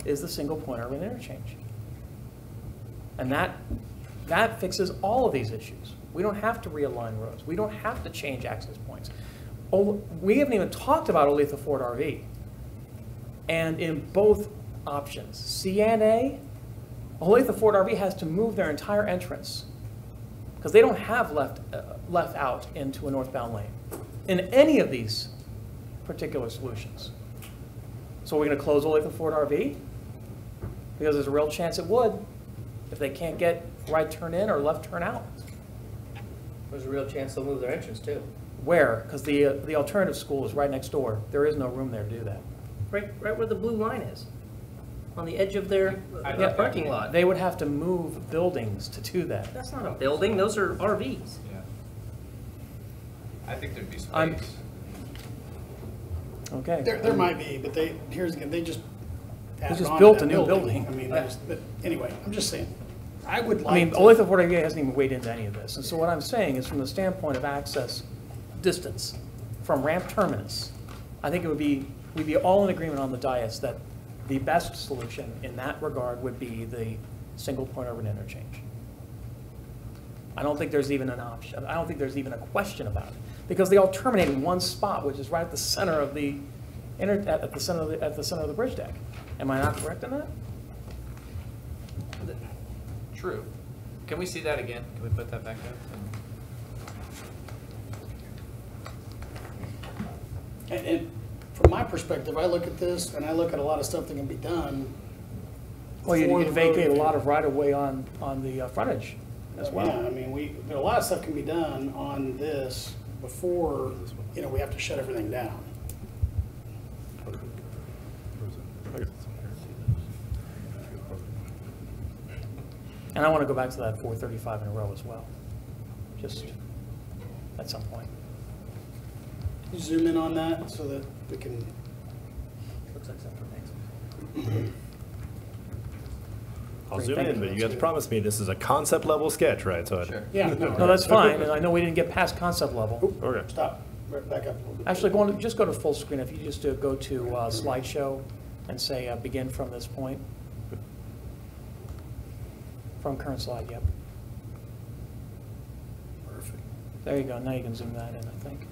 is the single point urban interchange. And that fixes all of these issues. We don't have to realign roads. We don't have to change access points. We haven't even talked about Olathe Ford RV. And in both options, C and A, Olathe Ford RV has to move their entire entrance because they don't have left out into a northbound lane in any of these particular solutions. So we're going to close Olathe Ford RV? Because there's a real chance it would if they can't get right turn in or left turn out. There's a real chance they'll move their entrance too. Where? Because the alternative school is right next door. There is no room there to do that. Right where the blue line is, on the edge of their parking lot. They would have to move buildings to do that. That's not a building, those are RVs. Yeah. I think there'd be I'm- space. Okay. There might be, but they just added just on to built that a new building. I mean, but anyway, I'm just saying, I would like I mean, to. Olathe Ford RV hasn't even weighed into any of this. And so what I'm saying is from the standpoint of access distance from ramp terminus, I think we'd be all in agreement on the dais that the best solution in that regard would be the single point urban interchange. I don't think there's even an option. I don't think there's even a question about it because they all terminate in one spot, which is right at the center of the at the center of the bridge deck. Am I not correct in that? True. Can we see that again? Can we put that back up? And from my perspective, I look at this and I look at a lot of stuff that can be done. Well, you before the vacate a road- lot of right-of-way on the frontage as well. Yeah, I mean, a lot of stuff can be done on this before, we have to shut everything down. And I want to go back to that 435 in a row as well, just at some point. You zoom in on that so that we can, Looks like something. I'll Great, zoom thank in, you. but you guys promised me this is a concept level sketch, right? So Sure. yeah, No, that's fine, and I know we didn't get past concept level. Okay. Stop. Back up a little bit. Actually, just go to full screen. If you just go to slideshow and say begin from this point. From current slide, yep. Perfect. There you go. Now you can zoom that in, I think.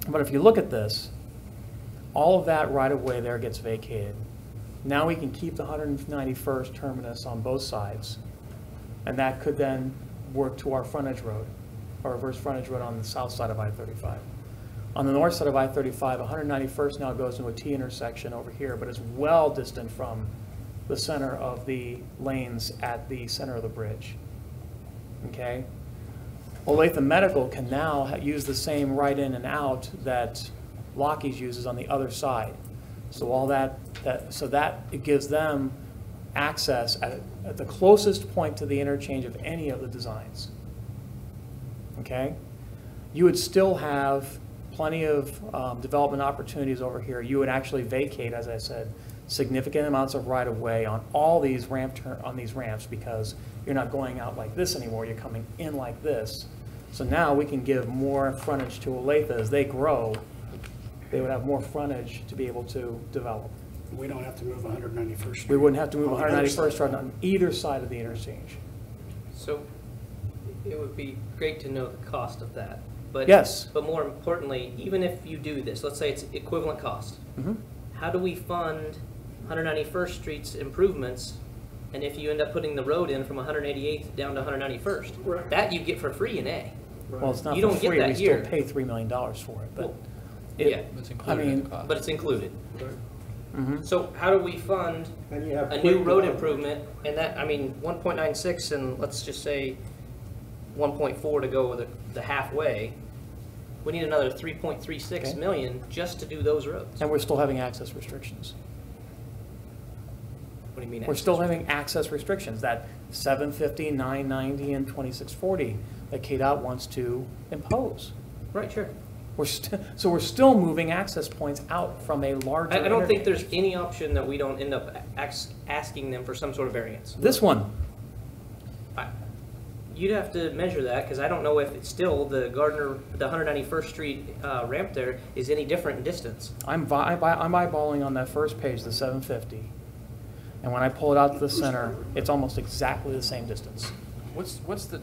But if you look at this, all of that right of way there gets vacated. Now we can keep the 191st terminus on both sides, and that could then work to our frontage road, our reverse frontage road on the south side of I-35. On the north side of I-35, 191st now goes into a T intersection over here, but it's well distant from the center of the lanes at the center of the bridge. Okay? Olathe Medical can now use the same right in and out that Lockheed's uses on the other side. So all that it gives them access at the closest point to the interchange of any of the designs. Okay? You would still have plenty of development opportunities over here. You would actually vacate, as I said, significant amounts of right-of-way on all these ramps because you're not going out like this anymore. You're coming in like this. So now we can give more frontage to Olathe as they grow. They would have more frontage to be able to develop. We don't have to move 191st Street. We wouldn't have to move On the other 191st side. Street on either side of the interchange. So it would be great to know the cost of that. But, Yes. But more importantly, even if you do this, let's say it's equivalent cost, how do we fund 191st Street's improvements? And if you end up putting the road in from 188th down to 191st, Right. that you get for free in A. Well, it's not You for don't get free. that We still here. pay $3 million for it, but Well, it, yeah. It's I included in mean, the cost. But it's included. mhm. So how do we fund And you have a quick new road development. improvement? And that, I mean, 1.96 and let's just say 1.4 to go with the halfway. We need another 3.36 Okay. million just to do those roads. and we're still having access restrictions. What do you mean? We're still having access restrictions, that 750, 990, and 2640 that KDOT wants to impose. Right, sure. So we're still moving access points out from a larger. I don't think interchange. there's any option that we don't end up asking them for some sort of variance. This one, You'd have to measure that, because I don't know if it's still the Gardner, the 191st Street ramp there is any different in distance. I'm eyeballing on that first page, the 750. And when I pull it out to the center, it's almost exactly the same distance. What's the,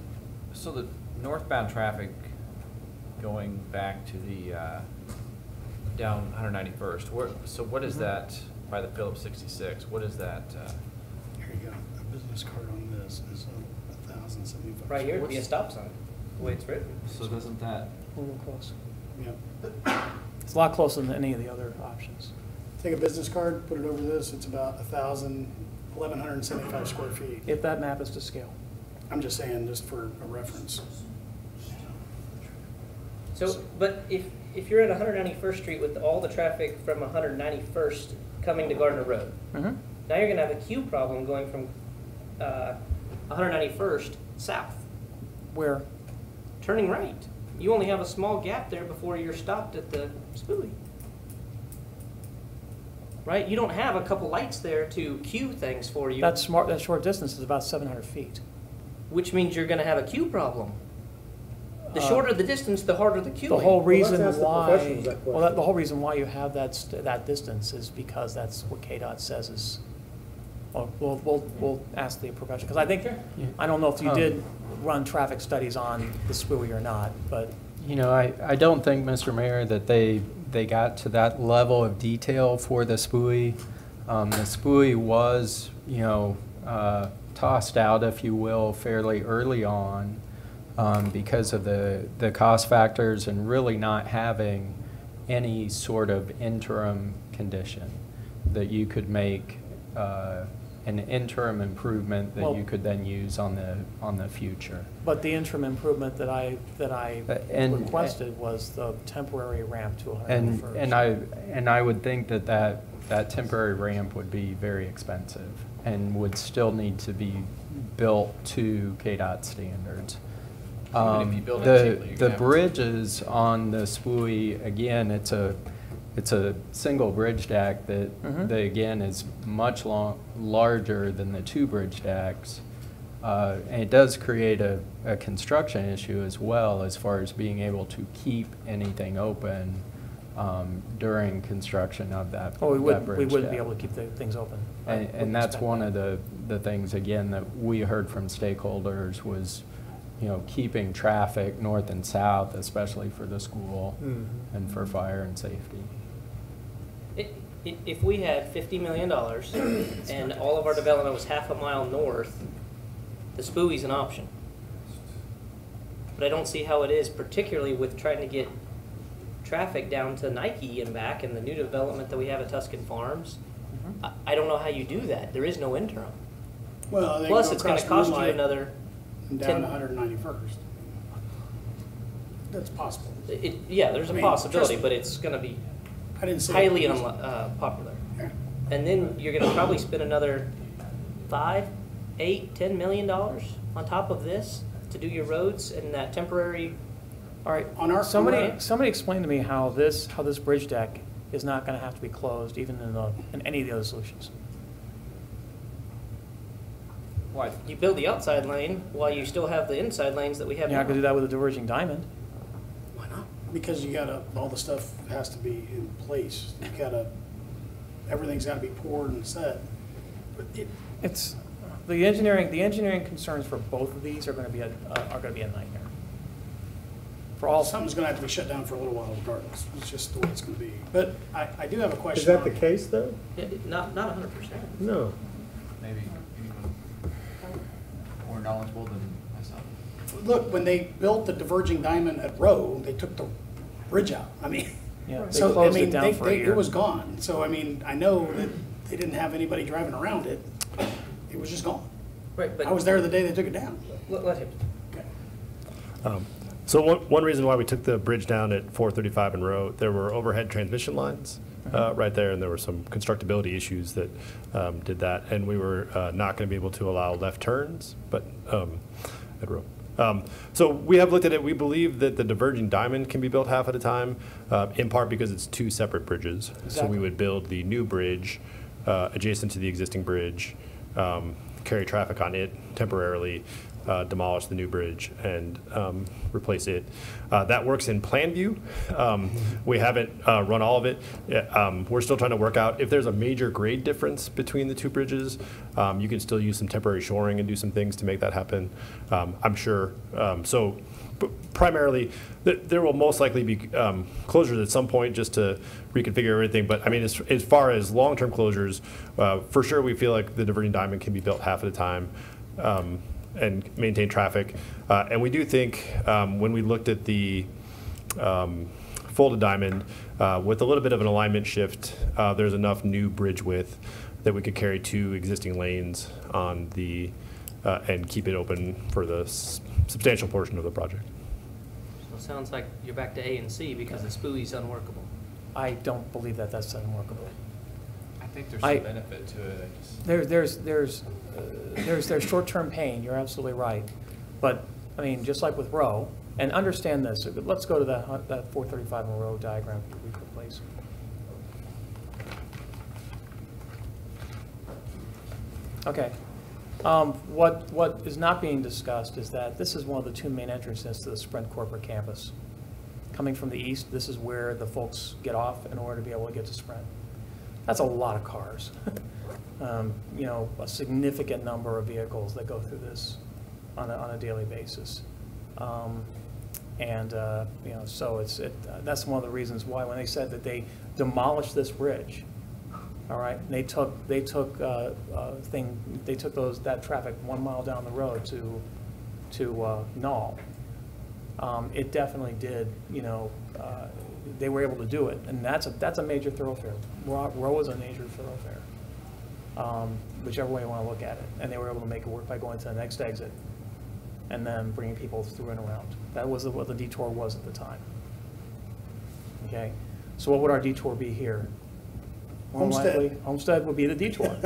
so the northbound traffic going back to the, down 191st, so what is that by the Phillips 66? What is that? Here you go. A business card on this is $1,075. Right here, it'd be a stop sign, the way it's written. So doesn't that, A little close. Yep. It's a lot closer than any of the other options. Take a business card, put it over this, it's about 1,175 square feet. If that map is to scale. I'm just saying, just for a reference. So, but if you're at 191st Street with all the traffic from 191st coming to Gardner Road, Mhm. now you're gonna have a queue problem going from 191st south, Where, turning right. You only have a small gap there before you're stopped at the spoolie. Right? You don't have a couple lights there to queue things for you, that short distance is about 700 feet. which means you're gonna have a queue problem. The shorter the distance, the harder the queuing. The whole reason let's ask the why, professionals that well, question. the whole reason why you have that distance is because that's what KDOT says is, well, we'll ask the professional, because I think, I don't know if you did run traffic studies on the spooey or not, but You know, I don't think, Mr. Mayor, that they got to that level of detail for the spooey. The spooey was, you know, tossed out, if you will, fairly early on because of the cost factors and really not having any sort of interim condition that you could make an interim improvement that Well- you could then use on the future. But the interim improvement that I And- requested was the temporary ramp to And 101st. I would think that temporary ramp would be very expensive and would still need to be built to KDOT standards. Even if you build it cheaply, you're The gonna have to- bridges on the spooey, again, it's a single bridge deck that again is much larger than the two bridge decks. And it does create a construction issue as well, as far as being able to keep anything open during construction of that, Oh, we that bridge wouldn't be deck. able to keep the things open. I And wouldn't that's expect one that. of the things, again, that we heard from stakeholders was, keeping traffic north and south, especially for the school and for fire and safety. If we had $50 million and all of our development was half a mile north, the spooey's an option. But I don't see how it is, particularly with trying to get traffic down to Nike and back and the new development that we have at Tuscan Farms. I don't know how you do that. There is no interim. Well, they Plus, go it's going across to cost you Moonlight another and down 10 to 191st. That's possible. Yeah, there's I a mean, possibility, trust me. but it's going to be I didn't say. highly it was- popular. Yeah. And then you're going to probably spend another $5, $8, $10 million on top of this to do your roads and that temporary. All right, On our- somebody explain to me how this bridge deck is not gonna have to be closed even in any of the other solutions. Why? You build the outside lane while you still have the inside lanes that we have You're not now. gonna do that with a diverging diamond. Why not? Because you gotta, all the stuff has to be in place. You gotta, everything's gotta be poured and set. But It's, the engineering concerns for both of these are gonna be a nightmare. For all, something's gonna have to be shut down for a little while regardless. It's just the way it's gonna be. But I do have a question. Is that the on- case, though? Yeah, not 100%. No. Maybe anyone more knowledgeable than myself. Look, when they built the diverging diamond at Rowe, they took the bridge out. I mean, yeah, they so, I closed it mean, down for a year. it was gone. So, I mean, I know that they didn't have anybody driving around it. It was just gone. Right, but I was there the day they took it down. let him. Okay. So one reason why we took the bridge down at 435 and Row, there were overhead transmission lines right there, and there were some constructability issues that did that, and we were not going to be able to allow left turns, but at Row. So we have looked at it. We believe that the diverging diamond can be built half at a time, in part because it's two separate bridges. So Exactly. we would build the new bridge adjacent to the existing bridge, carry traffic on it temporarily, demolish the new bridge and replace it. That works in plan view. We haven't run all of it. We're still trying to work out if there's a major grade difference between the two bridges. You can still use some temporary shoring and do some things to make that happen. I'm sure. Primarily, there will most likely be closures at some point just to reconfigure everything. But I mean, as far as long-term closures, for sure we feel like the diverging diamond can be built half at a time. And maintain traffic. And we do think when we looked at the folded diamond, with a little bit of an alignment shift, there's enough new bridge width that we could carry two existing lanes on the, and keep it open for the substantial portion of the project. So it sounds like you're back to A and C because the spooey's unworkable. I don't believe that that's unworkable. I think there's some benefit to it. There's short-term pain, you're absolutely right. But, I mean, just like with Row, and understand this, let's go to that 435 in Row diagram, please. Okay. What is not being discussed is that this is one of the two main entrances to the Sprint corporate campus. Coming from the east, this is where the folks get off in order to be able to get to Sprint. That's a lot of cars. You know, a significant number of vehicles that go through this on a daily basis. You know, so that's one of the reasons why when they said that they demolished this bridge, all right, they took that traffic 1 mile down the road to Knoll. It definitely did, you know, they were able to do it, and that's a major thoroughfare. Row is a major thoroughfare, whichever way you want to look at it, and they were able to make it work by going to the next exit and then bringing people through and around. That was what the detour was at the time. Okay, so what would our detour be here? More than Homestead. likely, Homestead would be the detour.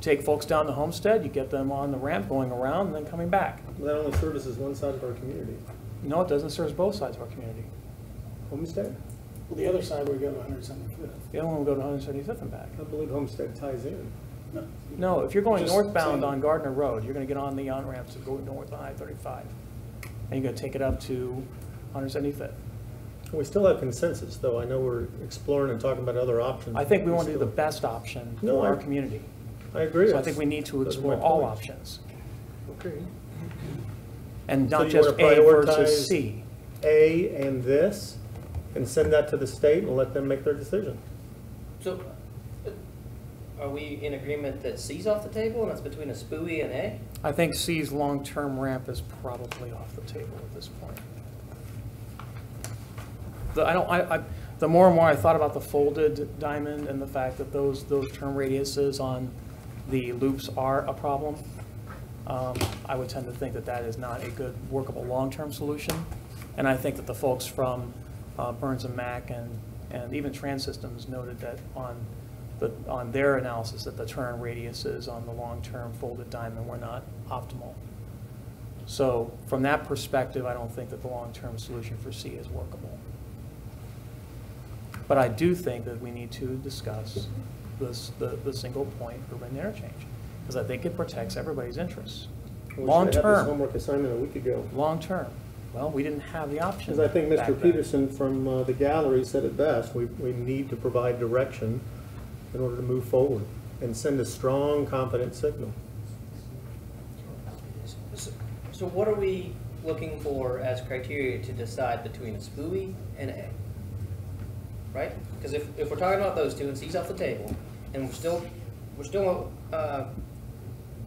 Take folks down to Homestead, you get them on the ramp going around and then coming back. That only services one side of our community. No, it doesn't serve both sides of our community. Homestead? Well, the other side would go to 175th. The other one will go to 175th and back. I believe Homestead ties in. No, if you're going Just northbound saying. on Gardner Road, you're gonna get on the on-ramps to go north on I-35. And you're gonna take it up to 175th. We still have consensus, though. I know we're exploring and talking about other options. I think we want to do the best option No, for our I- community. I agree. So I think we need to That's explore my all point. options, Okay. and So not you just wanna A versus prioritize C. A and this, and send that to the state and let them make their decision. So, are we in agreement that C's off the table and it's between a SPUI and A? I think C's long-term ramp is probably off the table at this point. The more and more I thought about the folded diamond and the fact that those turn radiuses on the loops are a problem, I would tend to think that that is not a good workable long-term solution. And I think that the folks from Burns and Mack and even Trans Systems noted that on their analysis that the turn radiuses on the long-term folded diamond were not optimal. So from that perspective, I don't think that the long-term solution for C is workable. But I do think that we need to discuss the single point urban interchange, because I think it protects everybody's interests. We should have had this Long-term, homework assignment a week ago. long-term. Well, we didn't have the option. As I think back Mr. then. Peterson from the gallery said it best, we need to provide direction in order to move forward and send a strong, confident signal. So what are we looking for as criteria to decide between a SPUI and A? Right? Because if we're talking about those two and C's off the table, and we're still making a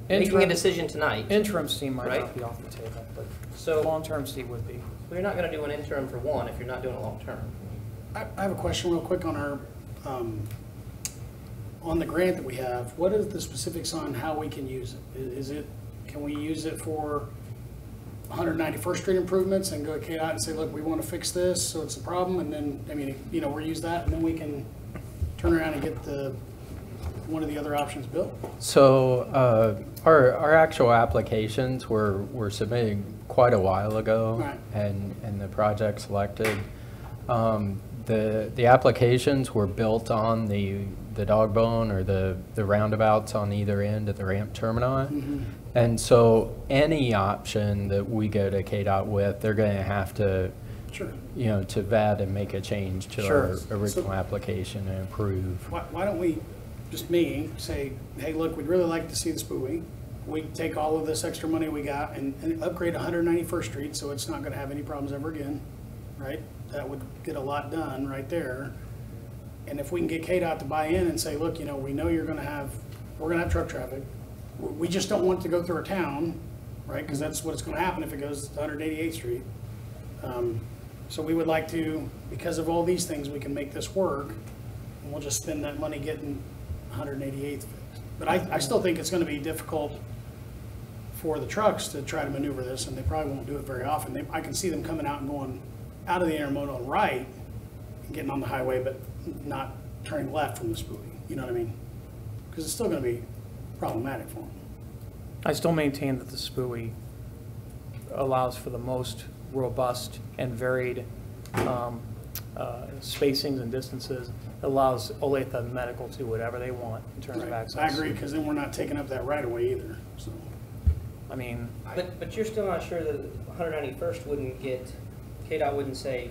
Interim- decision tonight, Interim C might Right. not be off the table, but so long-term C would be. we're not going to do an interim for one if you're not doing a long term. I have a question real quick on our, on the grant that we have. What is the specifics on how we can use it? Is it, can we use it for 191st Street improvements and go to KDOT and say, look, we want to fix this, so it's a problem, and then, I mean, you know, we'll use that, and then we can turn around and get one of the other options built? So our actual applications were submitted quite a while ago, Right. and the project selected. The applications were built on the dog bone or the roundabouts on either end of the ramp termini. And so any option that we go to KDOT with, they're going to have to, Sure. you know, to vet and make a change to Sure. our original So- application and improve. Why don't we, just me, say, hey, look, we'd really like to see the SPUI. We take all of this extra money we got and upgrade 191st Street, so it's not going to have any problems ever again, right? That would get a lot done right there. And if we can get KDOT to buy in and say, look, you know, we know we're going to have truck traffic. We just don't want it to go through our town, right? Because that's what's going to happen if it goes to 188th Street. So we would like to, because of all these things, we can make this work. And we'll just spend that money getting 188th fixed. But I still think it's going to be difficult for the trucks to try to maneuver this, and they probably won't do it very often. I can see them coming out and going out of the intermodal right and getting on the highway, but not turning left from the SPUI. You know what I mean? Because it's still going to be problematic for them. I still maintain that the SPUI allows for the most robust and varied spacings and distances. It allows Olathe Medical to do whatever they want in terms of Right. access. I agree, because then we're not taking up that right of way either, so. I mean, But you're still not sure that 191st wouldn't get, KDOT wouldn't say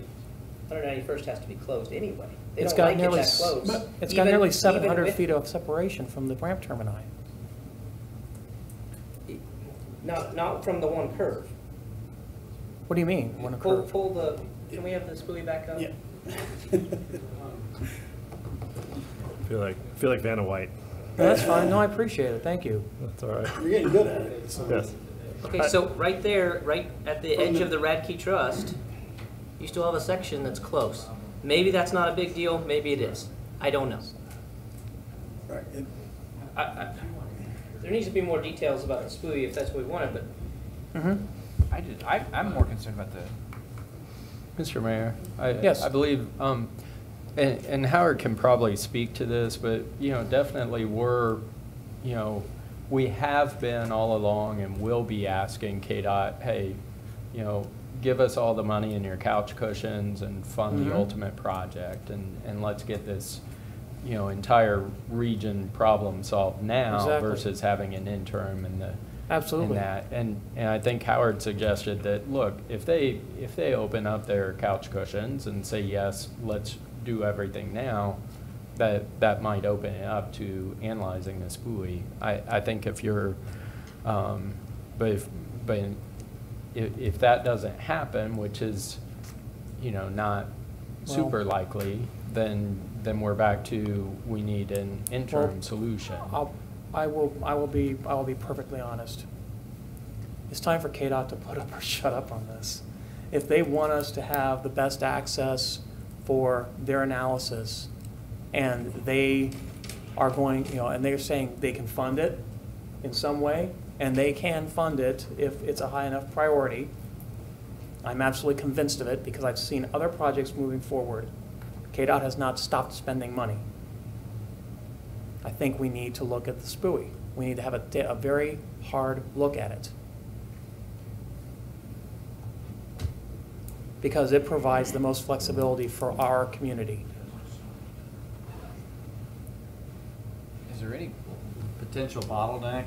191st has to be closed anyway. They it's don't got like it nearly, that close. it's got Even- nearly even 700 with- feet of separation from the ramp termini. Not from the one curve. What do you mean, one curve? Pull the, can we have the SPUI back up? Yeah. I feel like Vanna White. That's fine, no, I appreciate it, thank you. That's all right. You're getting good at it, so. Yes. Okay, so right there, right at the From edge the- of the Radke Trust, you still have a section that's close. Maybe that's not a big deal, maybe it is. I don't know. Right. There needs to be more details about the SPUI if that's what we wanted, but I'm more concerned about the, Mr. Mayor, Yes. I believe, and Howard can probably speak to this, but, you know, definitely we have been all along and will be asking KDOT, hey, you know, give us all the money in your couch cushions and fund the ultimate project, and let's get this entire region problem solved now Exactly. versus having an interim in the Absolutely. in that. And I think Howard suggested that, look, if they open up their couch cushions and say, yes, let's do everything now, that might open it up to analyzing this buoy. I think if you're, but if that doesn't happen, which is, not super likely, then we're back to, we need an interim solution. I will be perfectly honest. It's time for KDOT to put up or shut up on this. If they want us to have the best access for their analysis, and they are going, and they're saying they can fund it in some way, and they can fund it if it's a high enough priority. I'm absolutely convinced of it because I've seen other projects moving forward. KDOT has not stopped spending money. I think we need to look at the SPUI. We need to have a very hard look at it. Because it provides the most flexibility for our community. Is there any potential bottleneck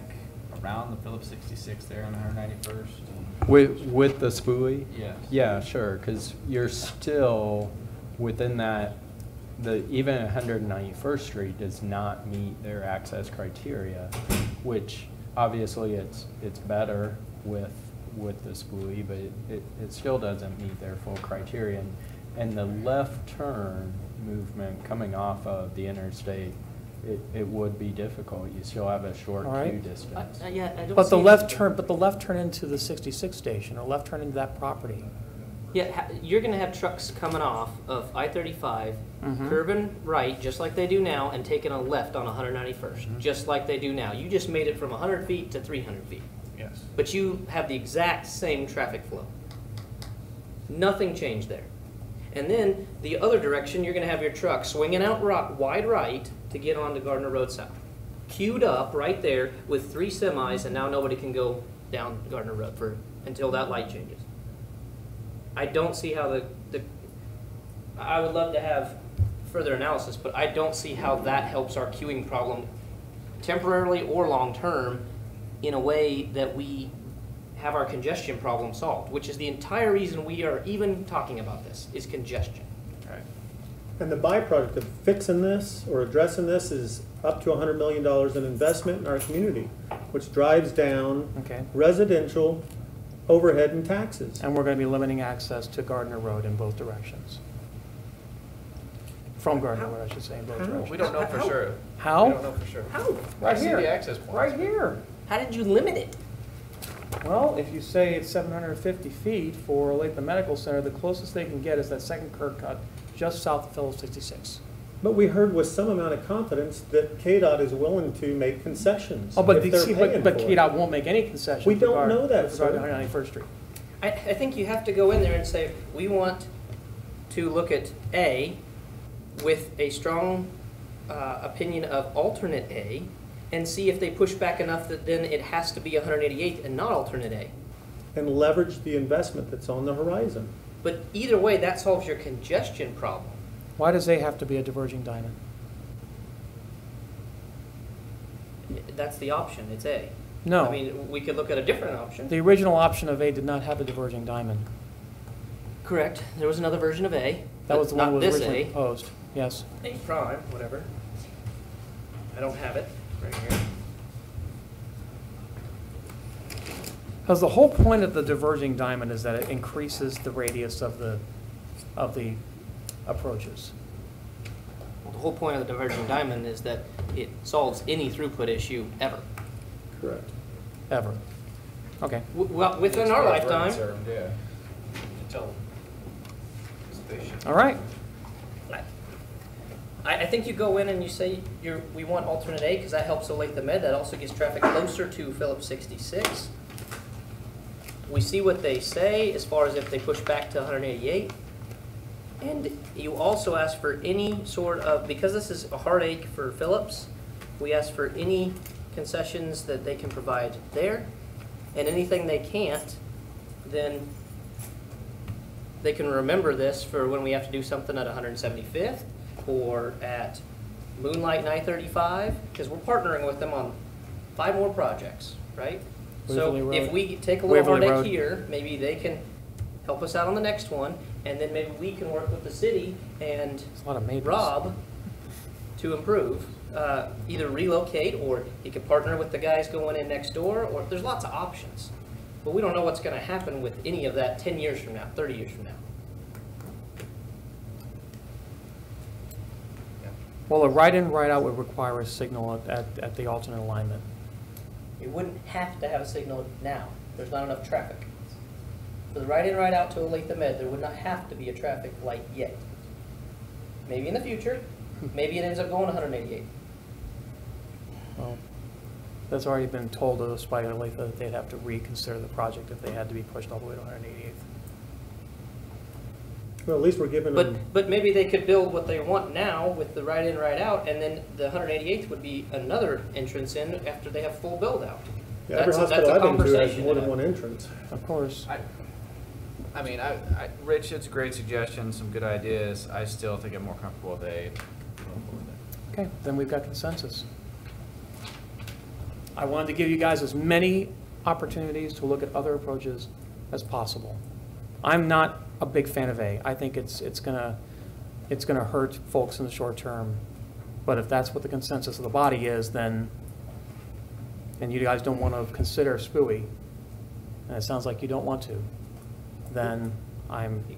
around the Phillips 66 there on 191st? With the SPUI? Yes. Yeah, sure, because you're still within that. Even 191st Street does not meet their access criteria, which obviously it's better with the SPUI, but it still doesn't meet their full criterion. And the left turn movement coming off of the interstate, it would be difficult. You still have a short queue distance. I don't But the see left turn into the 66 station, or left turn into that property. Yeah, you're going to have trucks coming off of I-35, Mhm. curving right, just like they do now, and taking a left on 191st, just like they do now. You just made it from 100 feet to 300 feet. Yes. But you have the exact same traffic flow. Nothing changed there. And then the other direction, you're going to have your truck swinging out wide right to get onto Gardner Road South. Queued up right there with 3 semis, and now nobody can go down Gardner Road until that light changes. I don't see how I would love to have further analysis, but I don't see how that helps our queuing problem temporarily or long-term in a way that we have our congestion problem solved, which is the entire reason we are even talking about this, is congestion. Right. And the byproduct of fixing this or addressing this is up to $100 million in investment in our community, which drives down residential overhead and taxes. And we're going to be limiting access to Gardner Road in both directions. From Gardner Road, I should say, in both directions. We don't know for sure. How? We don't know for sure. How? Right I see here. the access points. Right here. How did you limit it? Well, if you say it's 750 feet for Latham Medical Center, the closest they can get is that second curb cut just south of Phillips 66. But we heard with some amount of confidence that KDOT is willing to make concessions. Oh, but if they're paying but for it. KDOT won't make any concessions. We don't know that, with regard to sir. 191st Street. I think you have to go in there and say, we want to look at A with a strong opinion of alternate A, and see if they push back enough that then it has to be 188th and not alternate A. And leverage the investment that's on the horizon. But either way, that solves your congestion problem. Why does A have to be a diverging diamond? That's the option, it's A. No. I mean, we could look at a different option. The original option of A did not have a diverging diamond. Correct, there was another version of A. That was the one that not was this originally A. proposed. Yes. A prime, whatever. I don't have it right here. Because the whole point of the diverging diamond is that it increases the radius of the approaches. Well, the whole point of the diverging diamond is that it solves any throughput issue ever. Correct. Ever. Okay. Well, within our lifetime. Yeah. Until All right. I think you go in and you say we want alternate A because that helps Olathe Med. That also gets traffic closer to Phillips 66. We see what they say as far as if they push back to 188. And you also ask for any sort of, because this is a heartache for Phillips, we ask for any concessions that they can provide there. And anything they can't, then they can remember this for when we have to do something at 175th or at Moonlight and I-35, because we're partnering with them on 5 more projects, right? Waverly So Road. if we take a little Waverly heartache Road. here, maybe they can help us out on the next one, and then maybe we can work with the city and There's a lot of maybes. Rob to improve, either relocate, or he could partner with the guys going in next door, or there's lots of options. But we don't know what's gonna happen with any of that 10 years from now, 30 years from now. Well, a right-in, right-out would require a signal at the alternate alignment. You wouldn't have to have a signal now. There's not enough traffic. For the right in, right out to Olathe Med, there would not have to be a traffic light yet. Maybe in the future, maybe it ends up going 188. Well, that's already been told to us by Olathe that they'd have to reconsider the project if they had to be pushed all the way to 188th. Well, at least we're giving them, But maybe they could build what they want now with the right in, right out, and then the 188th would be another entrance in after they have full build out. yeah, every That's hospital a I've been to has conversation, more than you know. one entrance. Of course. I mean, Rich, it's a great suggestion, some good ideas. I still think I'm more comfortable with A. Okay, then we've got consensus. I wanted to give you guys as many opportunities to look at other approaches as possible. I'm not a big fan of A. I think it's gonna hurt folks in the short term. But if that's what the consensus of the body is, then, and you guys don't want to consider SPUI, and it sounds like you don't want to, then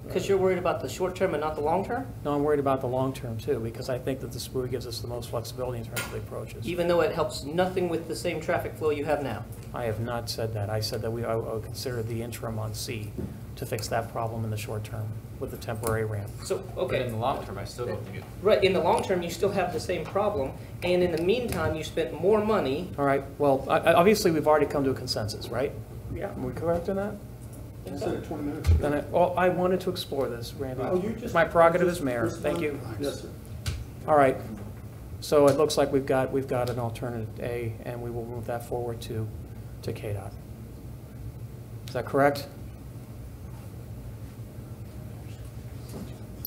Because you're worried about the short term and not the long term? no, I'm worried about the long term too, because I think that the SPUI gives us the most flexibility in terms of the approaches. Even though it helps nothing with the same traffic flow you have now? I have not said that. I said that I would consider the interim on C to fix that problem in the short term with the temporary ramp. So, But okay. in the long term, I still don't think it. Right, in the long term, you still have the same problem, and in the meantime, you spent more money. All right, well, obviously, we've already come to a consensus, right? Yeah. Am we correct in that? Then I wanted to explore this, Randy. It's my prerogative as mayor. Thank you. Yes, sir. All right. So it looks like we've got an alternate A, and we will move that forward to KDOT. Is that correct?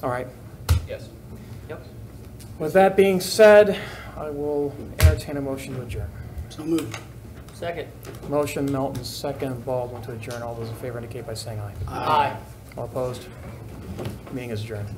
All right. Yes. Yep. With that being said, I will entertain a motion to adjourn. So moved. Second. Motion, Melton, second, Baldwin to adjourn. All those in favor indicate by saying aye. Aye. All opposed? Meeting is adjourned.